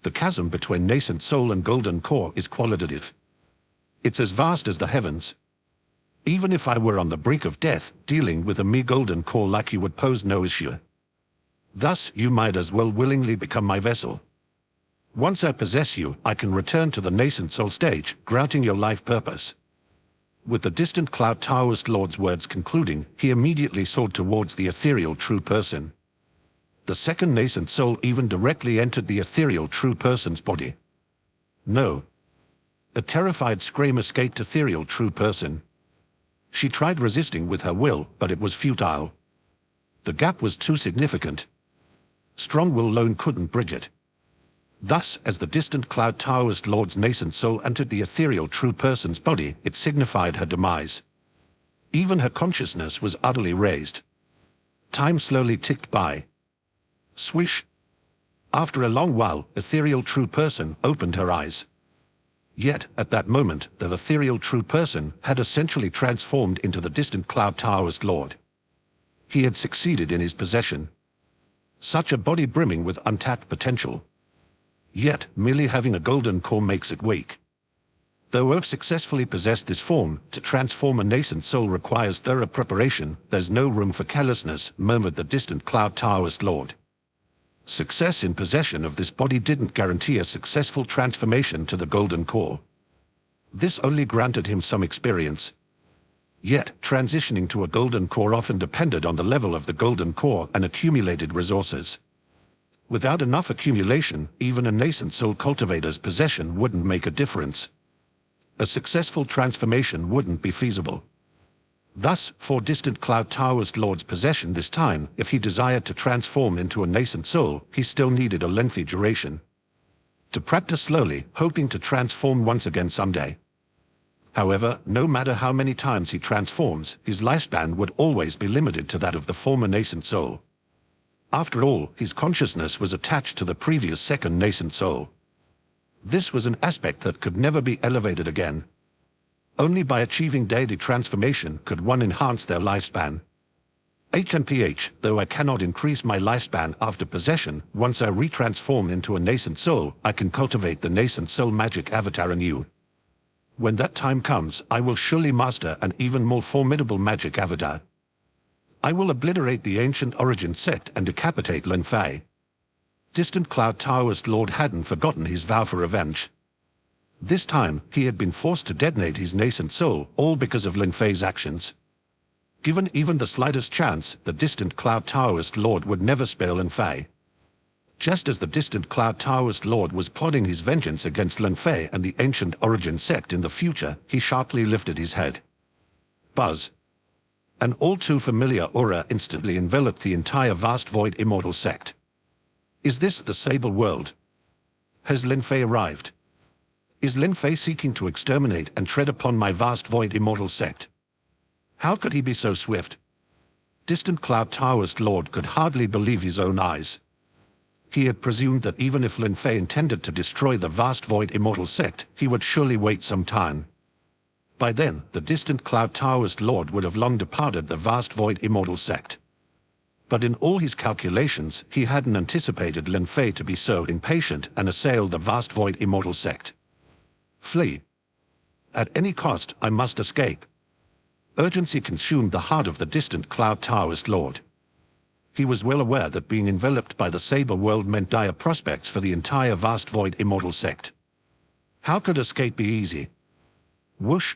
The chasm between nascent soul and golden core is qualitative. It's as vast as the heavens. Even if I were on the brink of death, dealing with a mere golden core like you would pose no issue. Thus, you might as well willingly become my vessel. Once I possess you, I can return to the nascent soul stage, granting your life purpose." With the distant Cloud Taoist Lord's words concluding, he immediately soared towards the ethereal true person. The second nascent soul even directly entered the ethereal true person's body. "No." A terrified scream escaped ethereal true person. She tried resisting with her will, but it was futile. The gap was too significant. Strong will alone couldn't bridge it. Thus, as the distant Cloud Taoist Lord's nascent soul entered the ethereal true person's body, it signified her demise. Even her consciousness was utterly razed. Time slowly ticked by. Swish. After a long while, ethereal true person opened her eyes. Yet, at that moment, the ethereal true person had essentially transformed into the distant Cloud Taoist Lord. He had succeeded in his possession. Such a body brimming with untapped potential. Yet, merely having a golden core makes it weak. Though Earth successfully possessed this form, to transform a nascent soul requires thorough preparation. There's no room for carelessness, murmured the distant cloud Taoist lord. Success in possession of this body didn't guarantee a successful transformation to the golden core. This only granted him some experience. Yet, transitioning to a golden core often depended on the level of the golden core and accumulated resources. Without enough accumulation, even a nascent soul cultivator's possession wouldn't make a difference. A successful transformation wouldn't be feasible. Thus, for distant cloud Taoist lord's possession this time, if he desired to transform into a nascent soul, he still needed a lengthy duration. To practice slowly, hoping to transform once again someday. However, no matter how many times he transforms, his lifespan would always be limited to that of the former nascent soul. After all, his consciousness was attached to the previous second nascent soul. This was an aspect that could never be elevated again. Only by achieving daily transformation could one enhance their lifespan. Though I cannot increase my lifespan after possession, once I retransform into a nascent soul, I can cultivate the nascent soul magic avatar anew. When that time comes, I will surely master an even more formidable magic avatar. I will obliterate the ancient origin sect and decapitate Lin Fei. Distant cloud Taoist lord hadn't forgotten his vow for revenge. This time, he had been forced to detonate his nascent soul, all because of Lin Fei's actions. Given even the slightest chance, the distant cloud Taoist lord would never spare Lin Fei. Just as the distant cloud Taoist lord was plotting his vengeance against Lin Fei and the ancient origin sect in the future, he sharply lifted his head. Buzz. An all-too-familiar aura instantly enveloped the entire vast void immortal sect. Is this the Sable World? Has Lin Fei arrived? Is Lin Fei seeking to exterminate and tread upon my vast void immortal sect? How could he be so swift? Distant cloud Taoist lord could hardly believe his own eyes. He had presumed that even if Lin Fei intended to destroy the vast void immortal sect, he would surely wait some time. By then, the distant cloud Taoist lord would have long departed the vast void immortal sect. But in all his calculations, he hadn't anticipated Lin Fei to be so impatient and assail the vast void immortal sect. Flee. At any cost, I must escape. Urgency consumed the heart of the distant cloud Taoist lord. He was well aware that being enveloped by the Saber world meant dire prospects for the entire vast void immortal sect. How could escape be easy? Whoosh!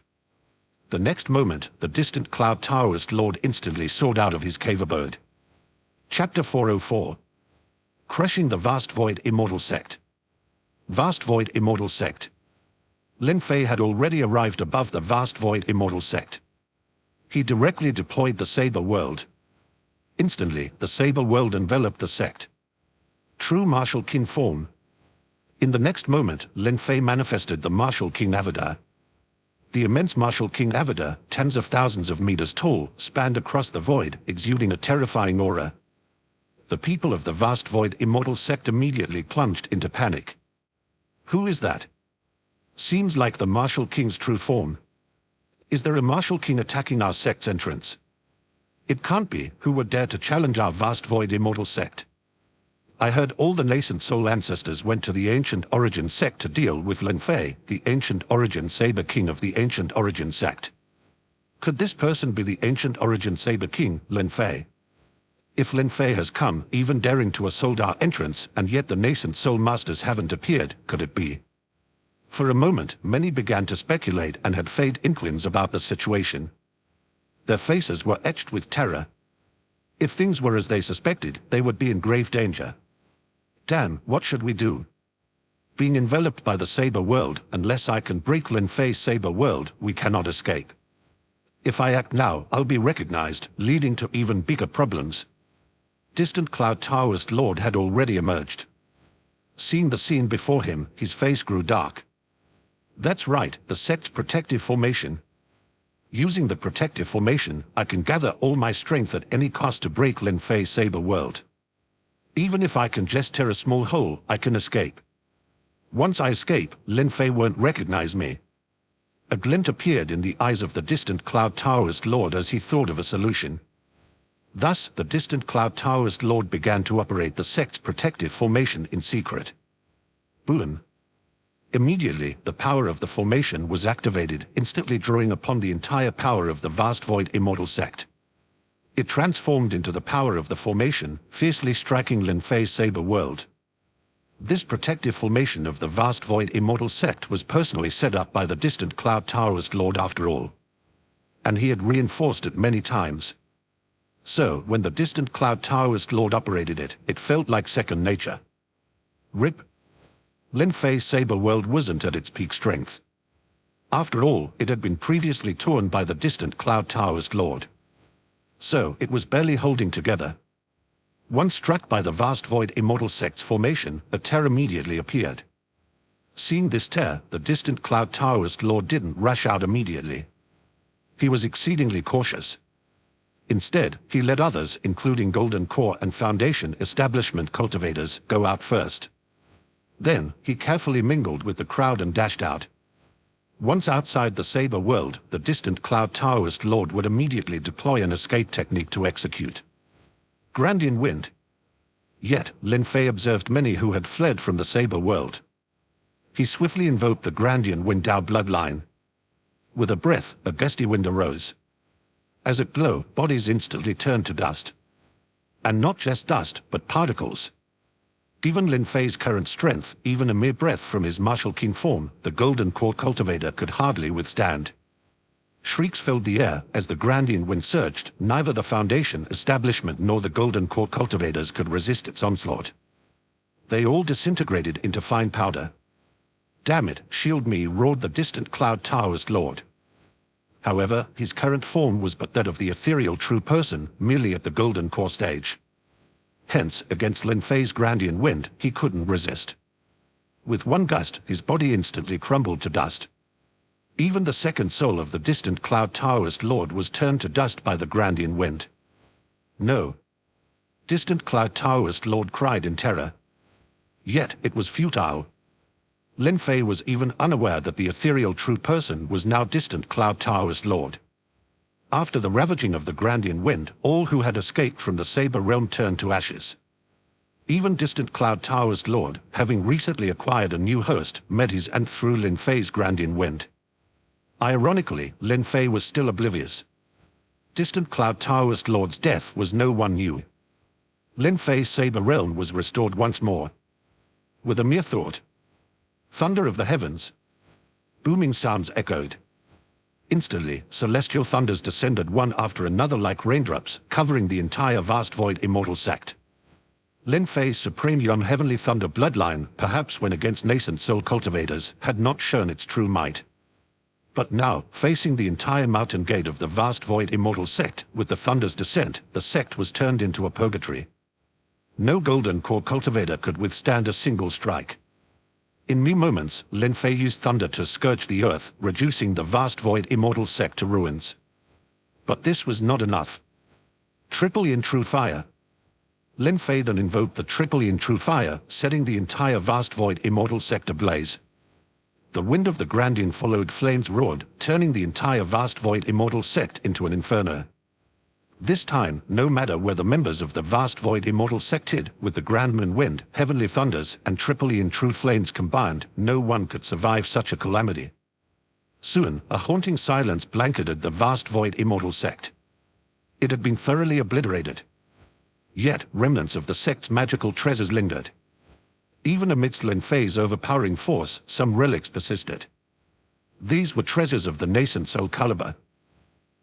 The next moment, the distant cloud Taoist lord instantly soared out of his cave abode. Chapter 404. Crushing the vast void immortal sect. Vast void immortal sect. Lin Fei had already arrived above the vast void immortal sect. He directly deployed the Saber world. Instantly, the Saber world enveloped the sect. True martial king form. In the next moment, Lin Fei manifested the martial king avatar. The immense martial king avatar, tens of thousands of meters tall, spanned across the void, exuding a terrifying aura. The people of the vast void immortal sect immediately plunged into panic. Who is that? Seems like the martial king's true form. Is there a martial king attacking our sect's entrance? It can't be. Who would dare to challenge our vast void immortal sect? I heard all the nascent soul ancestors went to the ancient origin sect to deal with Lin Fei, the ancient origin saber king of the ancient origin sect. Could this person be the ancient origin saber king, Lin Fei? If Lin Fei has come, even daring to assault our entrance, and yet the nascent soul masters haven't appeared, could it be? For a moment, many began to speculate and had faint inklings about the situation. Their faces were etched with terror. If things were as they suspected, they would be in grave danger. Damn, what should we do? Being enveloped by the Saber world, unless I can break Lin Fei's Saber world, we cannot escape. If I act now, I'll be recognized, leading to even bigger problems. Distant cloud Taoist lord had already emerged. Seeing the scene before him, his face grew dark. That's right, the sect's protective formation. Using the protective formation, I can gather all my strength at any cost to break Lin Fei's Saber world. Even if I can just tear a small hole, I can escape. Once I escape, Lin Fei won't recognize me. A glint appeared in the eyes of the distant cloud Taoist lord as he thought of a solution. Thus, the distant cloud Taoist lord began to operate the sect's protective formation in secret. Boom. Immediately, the power of the formation was activated, instantly drawing upon the entire power of the vast void immortal sect. It transformed into the power of the formation, fiercely striking Lin Fei's saber world. This protective formation of the vast void immortal sect was personally set up by the distant Cloud Taoist Lord after all. And he had reinforced it many times. So, when the distant Cloud Taoist Lord operated it, it felt like second nature. Rip. Lin Fei's saber world wasn't at its peak strength. After all, it had been previously torn by the distant Cloud Taoist Lord. So, it was barely holding together. Once struck by the vast void immortal sect's formation, a tear immediately appeared. Seeing this tear, the distant Cloud Taoist Lord didn't rush out immediately. He was exceedingly cautious. Instead, he let others, including Golden Core and Foundation establishment cultivators, go out first. Then, he carefully mingled with the crowd and dashed out. Once outside the saber world, the distant Cloud Taoist Lord would immediately deploy an escape technique to execute. Grandian Wind. Yet, Lin Fei observed many who had fled from the saber world. He swiftly invoked the Grandian Wind Dao bloodline. With a breath, a gusty wind arose. As it blew, bodies instantly turned to dust. And not just dust, but particles. Given Lin Fei's current strength, even a mere breath from his martial keen form, the Golden Core cultivator could hardly withstand. Shrieks filled the air as the Grandian wind surged. Neither the Foundation establishment nor the Golden Core cultivators could resist its onslaught. They all disintegrated into fine powder. Damn it, shield me, roared the distant Cloud Taoist Lord. However, his current form was but that of the ethereal true person, merely at the Golden Core stage. Hence, against Lin Fei's Grandian wind, he couldn't resist. With one gust, his body instantly crumbled to dust. Even the second soul of the distant Cloud Taoist Lord was turned to dust by the Grandian wind. No. Distant Cloud Taoist Lord cried in terror. Yet, it was futile. Lin Fei was even unaware that the ethereal true person was now distant Cloud Taoist Lord. After the ravaging of the Grandian wind, all who had escaped from the Saber realm turned to ashes. Even distant Cloud Taoist Lord, having recently acquired a new host, met his end through Lin Fei's Grandian wind. Ironically, Lin Fei was still oblivious. Distant Cloud Taoist Lord's death was no one knew. Lin Fei's Saber realm was restored once more. With a mere thought. Thunder of the heavens. Booming sounds echoed. Instantly, celestial thunders descended one after another like raindrops, covering the entire vast void immortal sect. Lin Fei's supreme young heavenly thunder bloodline, perhaps when against nascent soul cultivators, had not shown its true might. But now, facing the entire mountain gate of the vast void immortal sect, with the thunder's descent, the sect was turned into a purgatory. No Golden Core cultivator could withstand a single strike. In mere moments, Lin Fei used thunder to scourge the earth, reducing the vast void immortal sect to ruins. But this was not enough. Triple in true fire. Lin Fei then invoked the triple in true fire, setting the entire vast void immortal sect ablaze. The wind of the Grandian followed flames roared, turning the entire vast void immortal sect into an inferno. This time, no matter where the members of the vast void immortal sect hid, with the Grandman wind, heavenly thunders, and triple in true flames combined, no one could survive such a calamity. Soon, a haunting silence blanketed the vast void immortal sect. It had been thoroughly obliterated. Yet, remnants of the sect's magical treasures lingered. Even amidst Lin Fei's overpowering force, some relics persisted. These were treasures of the nascent soul caliber.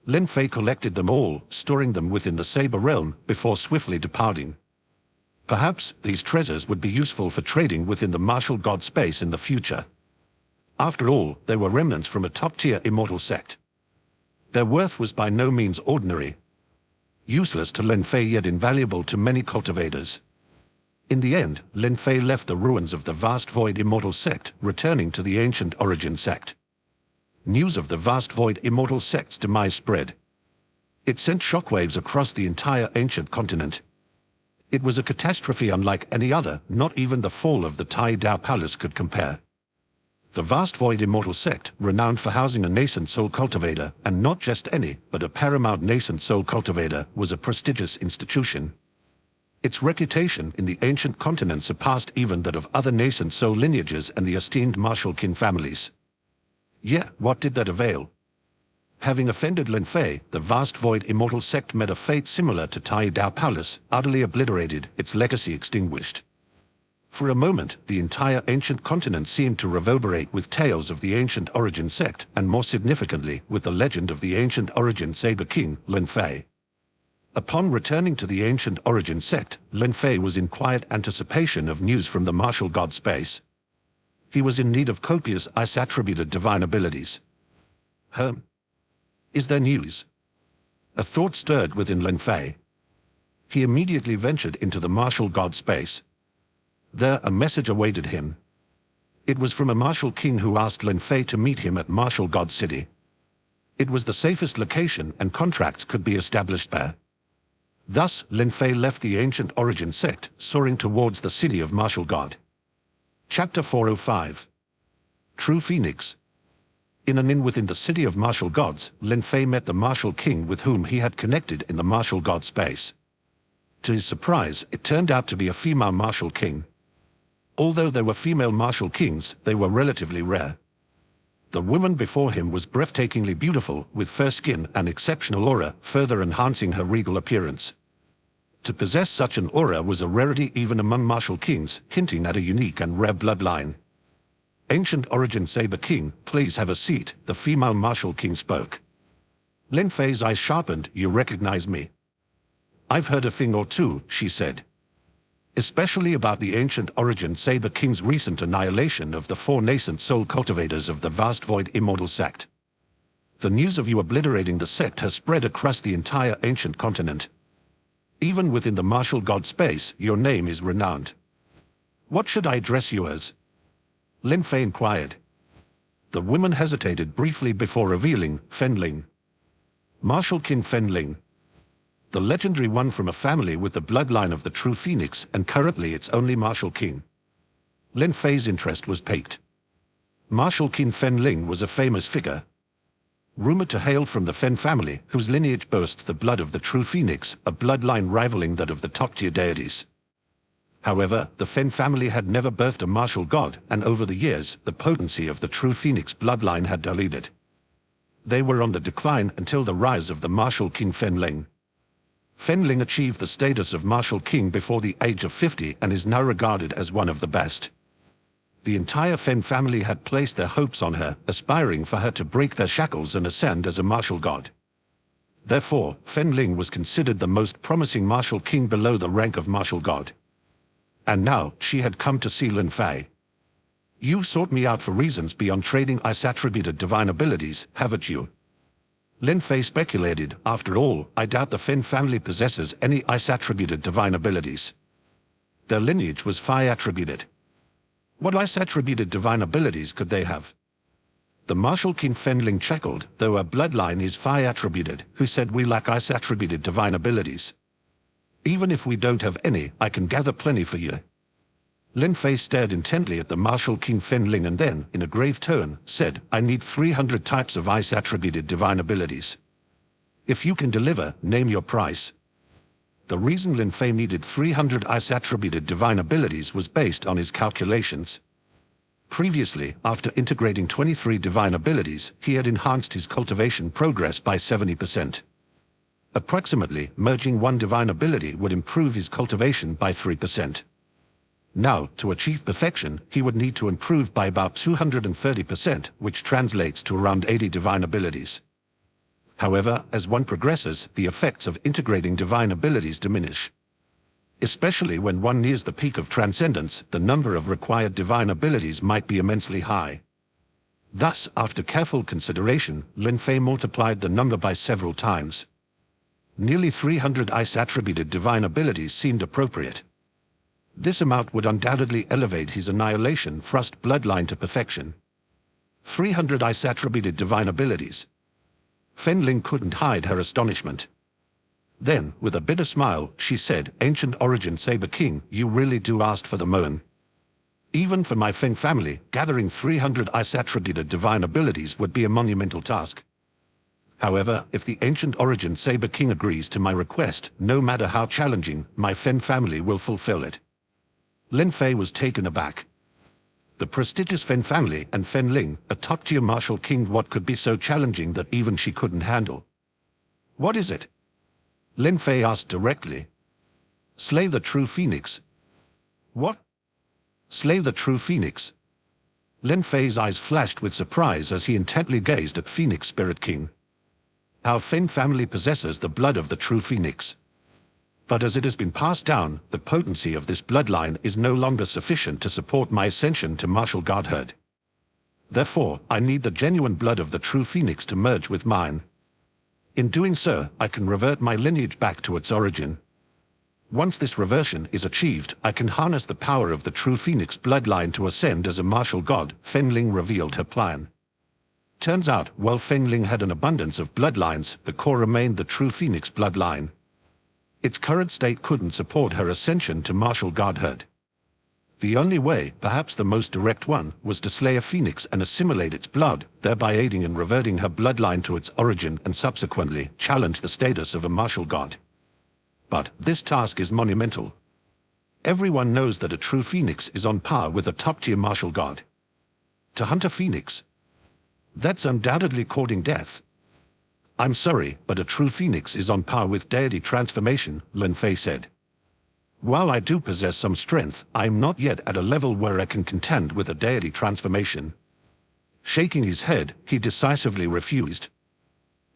Lin Fei collected them all, storing them within the Saber realm, before swiftly departing. Perhaps these treasures would be useful for trading within the martial god space in the future. After all, they were remnants from a top-tier immortal sect. Their worth was by no means ordinary. Useless to Lin Fei, yet invaluable to many cultivators. In the end, Lin Fei left the ruins of the vast void immortal sect, returning to the ancient origin sect. News of the vast void immortal sect's demise spread. It sent shockwaves across the entire ancient continent. It was a catastrophe unlike any other, not even the fall of the Tai Dao Palace could compare. The vast void immortal sect, renowned for housing a nascent soul cultivator, and not just any, but a paramount nascent soul cultivator, was a prestigious institution. Its reputation in the ancient continent surpassed even that of other nascent soul lineages and the esteemed martial kin families. Yet, what did that avail? Having offended Lin Fei, the vast void immortal sect met a fate similar to Tai Dao Palace, utterly obliterated, its legacy extinguished. For a moment, the entire ancient continent seemed to reverberate with tales of the ancient origin sect, and more significantly, with the legend of the ancient origin saber king, Lin Fei. Upon returning to the ancient origin sect, Lin Fei was in quiet anticipation of news from the martial god space. He was in need of copious ice-attributed divine abilities. Is there news? A thought stirred within Lin Fei. He immediately ventured into the martial god space. There, a message awaited him. It was from a martial king who asked Lin Fei to meet him at Martial God City. It was the safest location and contracts could be established there. Thus, Lin Fei left the ancient origin sect, soaring towards the city of Martial God. Chapter 405. True Phoenix. In an inn within the city of martial gods, Lin Fei met the martial king with whom he had connected in the martial god space. To his surprise, it turned out to be a female martial king. Although there were female martial kings, they were relatively rare. The woman before him was breathtakingly beautiful, with fair skin and exceptional aura, further enhancing her regal appearance. To possess such an aura was a rarity even among martial kings, hinting at a unique and rare bloodline. Ancient origin saber king, please have a seat, the female martial king spoke. Lin Fei's eyes sharpened. You recognize me? I've heard a thing or two, she said. Especially about the ancient origin saber king's recent annihilation of the 4 nascent soul cultivators of the vast void immortal sect. The news of you obliterating the sect has spread across the entire ancient continent. Even within the martial god space, your name is renowned. What should I address you as? Lin Fei inquired. The woman hesitated briefly before revealing, Fenling. Martial kin Fenling. The legendary one from a family with the bloodline of the true phoenix, and currently its only martial king. Lin Fei's interest was piqued. Martial king Fenling was a famous figure. Rumored to hail from the Fen family, whose lineage boasts the blood of the true phoenix, a bloodline rivaling that of the top-tier deities. However, the Fen family had never birthed a martial god, and over the years, the potency of the true phoenix bloodline had diluted. They were on the decline until the rise of the martial king Fenling. Fenling achieved the status of martial king before the age of 50 and is now regarded as one of the best. The entire Fen family had placed their hopes on her, aspiring for her to break their shackles and ascend as a martial god. Therefore, Fenling was considered the most promising martial king below the rank of martial god. And now, she had come to see Lin Fei. You sought me out for reasons beyond trading ice-attributed divine abilities, haven't you? Lin Fei speculated. After all, I doubt the Fen family possesses any ice-attributed divine abilities. Their lineage was fire-attributed. What ice-attributed divine abilities could they have? The martial king Fenling chuckled. Though our bloodline is fire-attributed, who said we lack ice-attributed divine abilities? Even if we don't have any, I can gather plenty for you. Lin Fei stared intently at the martial king Fenling and then, in a grave tone, said, I need 300 types of ice-attributed divine abilities. If you can deliver, name your price. The reason Lin Fei needed 300 ice-attributed divine abilities was based on his calculations. Previously, after integrating 23 divine abilities, he had enhanced his cultivation progress by 70%. Approximately, merging one divine ability would improve his cultivation by 3%. Now, to achieve perfection, he would need to improve by about 230%, which translates to around 80 divine abilities. However, as one progresses, the effects of integrating divine abilities diminish. Especially when one nears the peak of transcendence, the number of required divine abilities might be immensely high. Thus, after careful consideration, Lin Fei multiplied the number by several times. Nearly 300 ice-attributed divine abilities seemed appropriate. This amount would undoubtedly elevate his annihilation thrust bloodline to perfection. 300 ice-attributed divine abilities. Fenling couldn't hide her astonishment. Then, with a bitter smile, she said, Ancient origin saber king, you really do ask for the moon. Even for my Feng family, gathering 300 ice-attributed divine abilities would be a monumental task. However, if the ancient origin Saber King agrees to my request, no matter how challenging, my Fen family will fulfill it. Lin Fei was taken aback. The prestigious Fen family and Fen Ling, a top-tier martial king, what could be so challenging that even she couldn't handle? What is it? Lin Fei asked directly. Slay the true phoenix. What? Slay the true phoenix? Lin Fei's eyes flashed with surprise as he intently gazed at Phoenix Spirit King. Our Fen family possesses the blood of the true phoenix. But as it has been passed down, the potency of this bloodline is no longer sufficient to support my ascension to martial godhood. Therefore, I need the genuine blood of the true phoenix to merge with mine. In doing so, I can revert my lineage back to its origin. Once this reversion is achieved, I can harness the power of the true phoenix bloodline to ascend as a martial god. Fen Ling revealed her plan. Turns out, while Fen Ling had an abundance of bloodlines, the core remained the true phoenix bloodline. Its current state couldn't support her ascension to martial godhood. The only way, perhaps the most direct one, was to slay a phoenix and assimilate its blood, thereby aiding in reverting her bloodline to its origin and subsequently challenge the status of a martial god. But this task is monumental. Everyone knows that a true phoenix is on par with a top-tier martial god. To hunt a phoenix? That's undoubtedly courting death. I'm sorry, but a true phoenix is on par with deity transformation, Lin Fei said. While I do possess some strength, I am not yet at a level where I can contend with a deity transformation. Shaking his head, he decisively refused.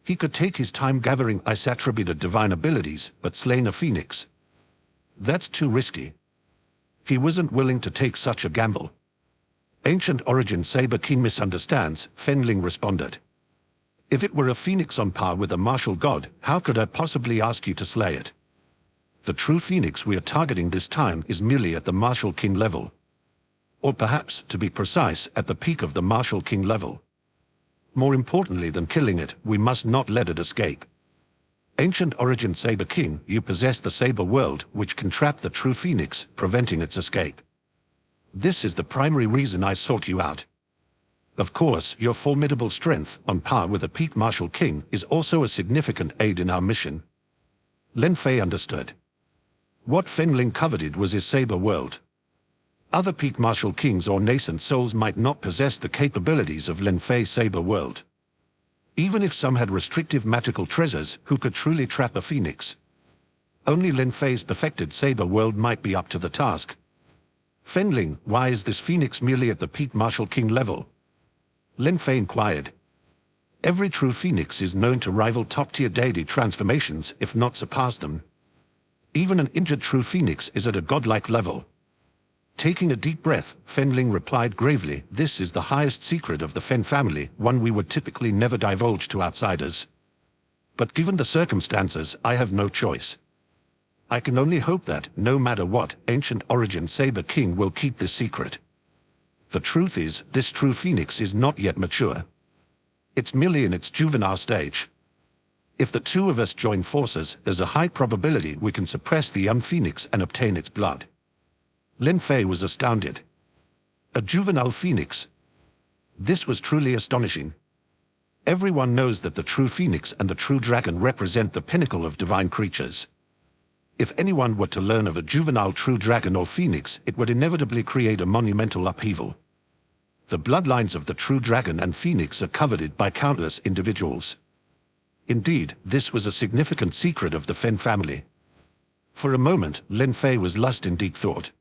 He could take his time gathering ice-attributed divine abilities, but slaying a phoenix? That's too risky. He wasn't willing to take such a gamble. Ancient origin Saber King misunderstands, Fen Ling responded. If it were a phoenix on par with a martial god, how could I possibly ask you to slay it? The true phoenix we are targeting this time is merely at the martial king level. Or perhaps, to be precise, at the peak of the martial king level. More importantly than killing it, we must not let it escape. Ancient origin Saber King, you possess the Saber world, which can trap the true phoenix, preventing its escape. This is the primary reason I sought you out. Of course, your formidable strength, on par with a peak martial king, is also a significant aid in our mission. Lin Fei understood. What Fen Ling coveted was his Saber world. Other peak martial kings or nascent souls might not possess the capabilities of Lin Fei's Saber world. Even if some had restrictive magical treasures, who could truly trap a phoenix? Only Lin Fei's perfected Saber world might be up to the task. Fen Ling, why is this phoenix merely at the peak martial king level? Lin Fei inquired. Every true phoenix is known to rival top-tier deity transformations, if not surpass them. Even an injured true phoenix is at a godlike level. Taking a deep breath, Fen Ling replied gravely, this is the highest secret of the Fen family, one we would typically never divulge to outsiders. But given the circumstances, I have no choice. I can only hope that, no matter what, ancient origin Saber King will keep this secret. The truth is, this true phoenix is not yet mature. It's merely in its juvenile stage. If the two of us join forces, there's a high probability we can suppress the young phoenix and obtain its blood. Lin Fei was astounded. A juvenile phoenix? This was truly astonishing. Everyone knows that the true phoenix and the true dragon represent the pinnacle of divine creatures. If anyone were to learn of a juvenile true dragon or phoenix, it would inevitably create a monumental upheaval. The bloodlines of the true dragon and phoenix are coveted by countless individuals. Indeed, this was a significant secret of the Fen family. For a moment, Lin Fei was lost in deep thought.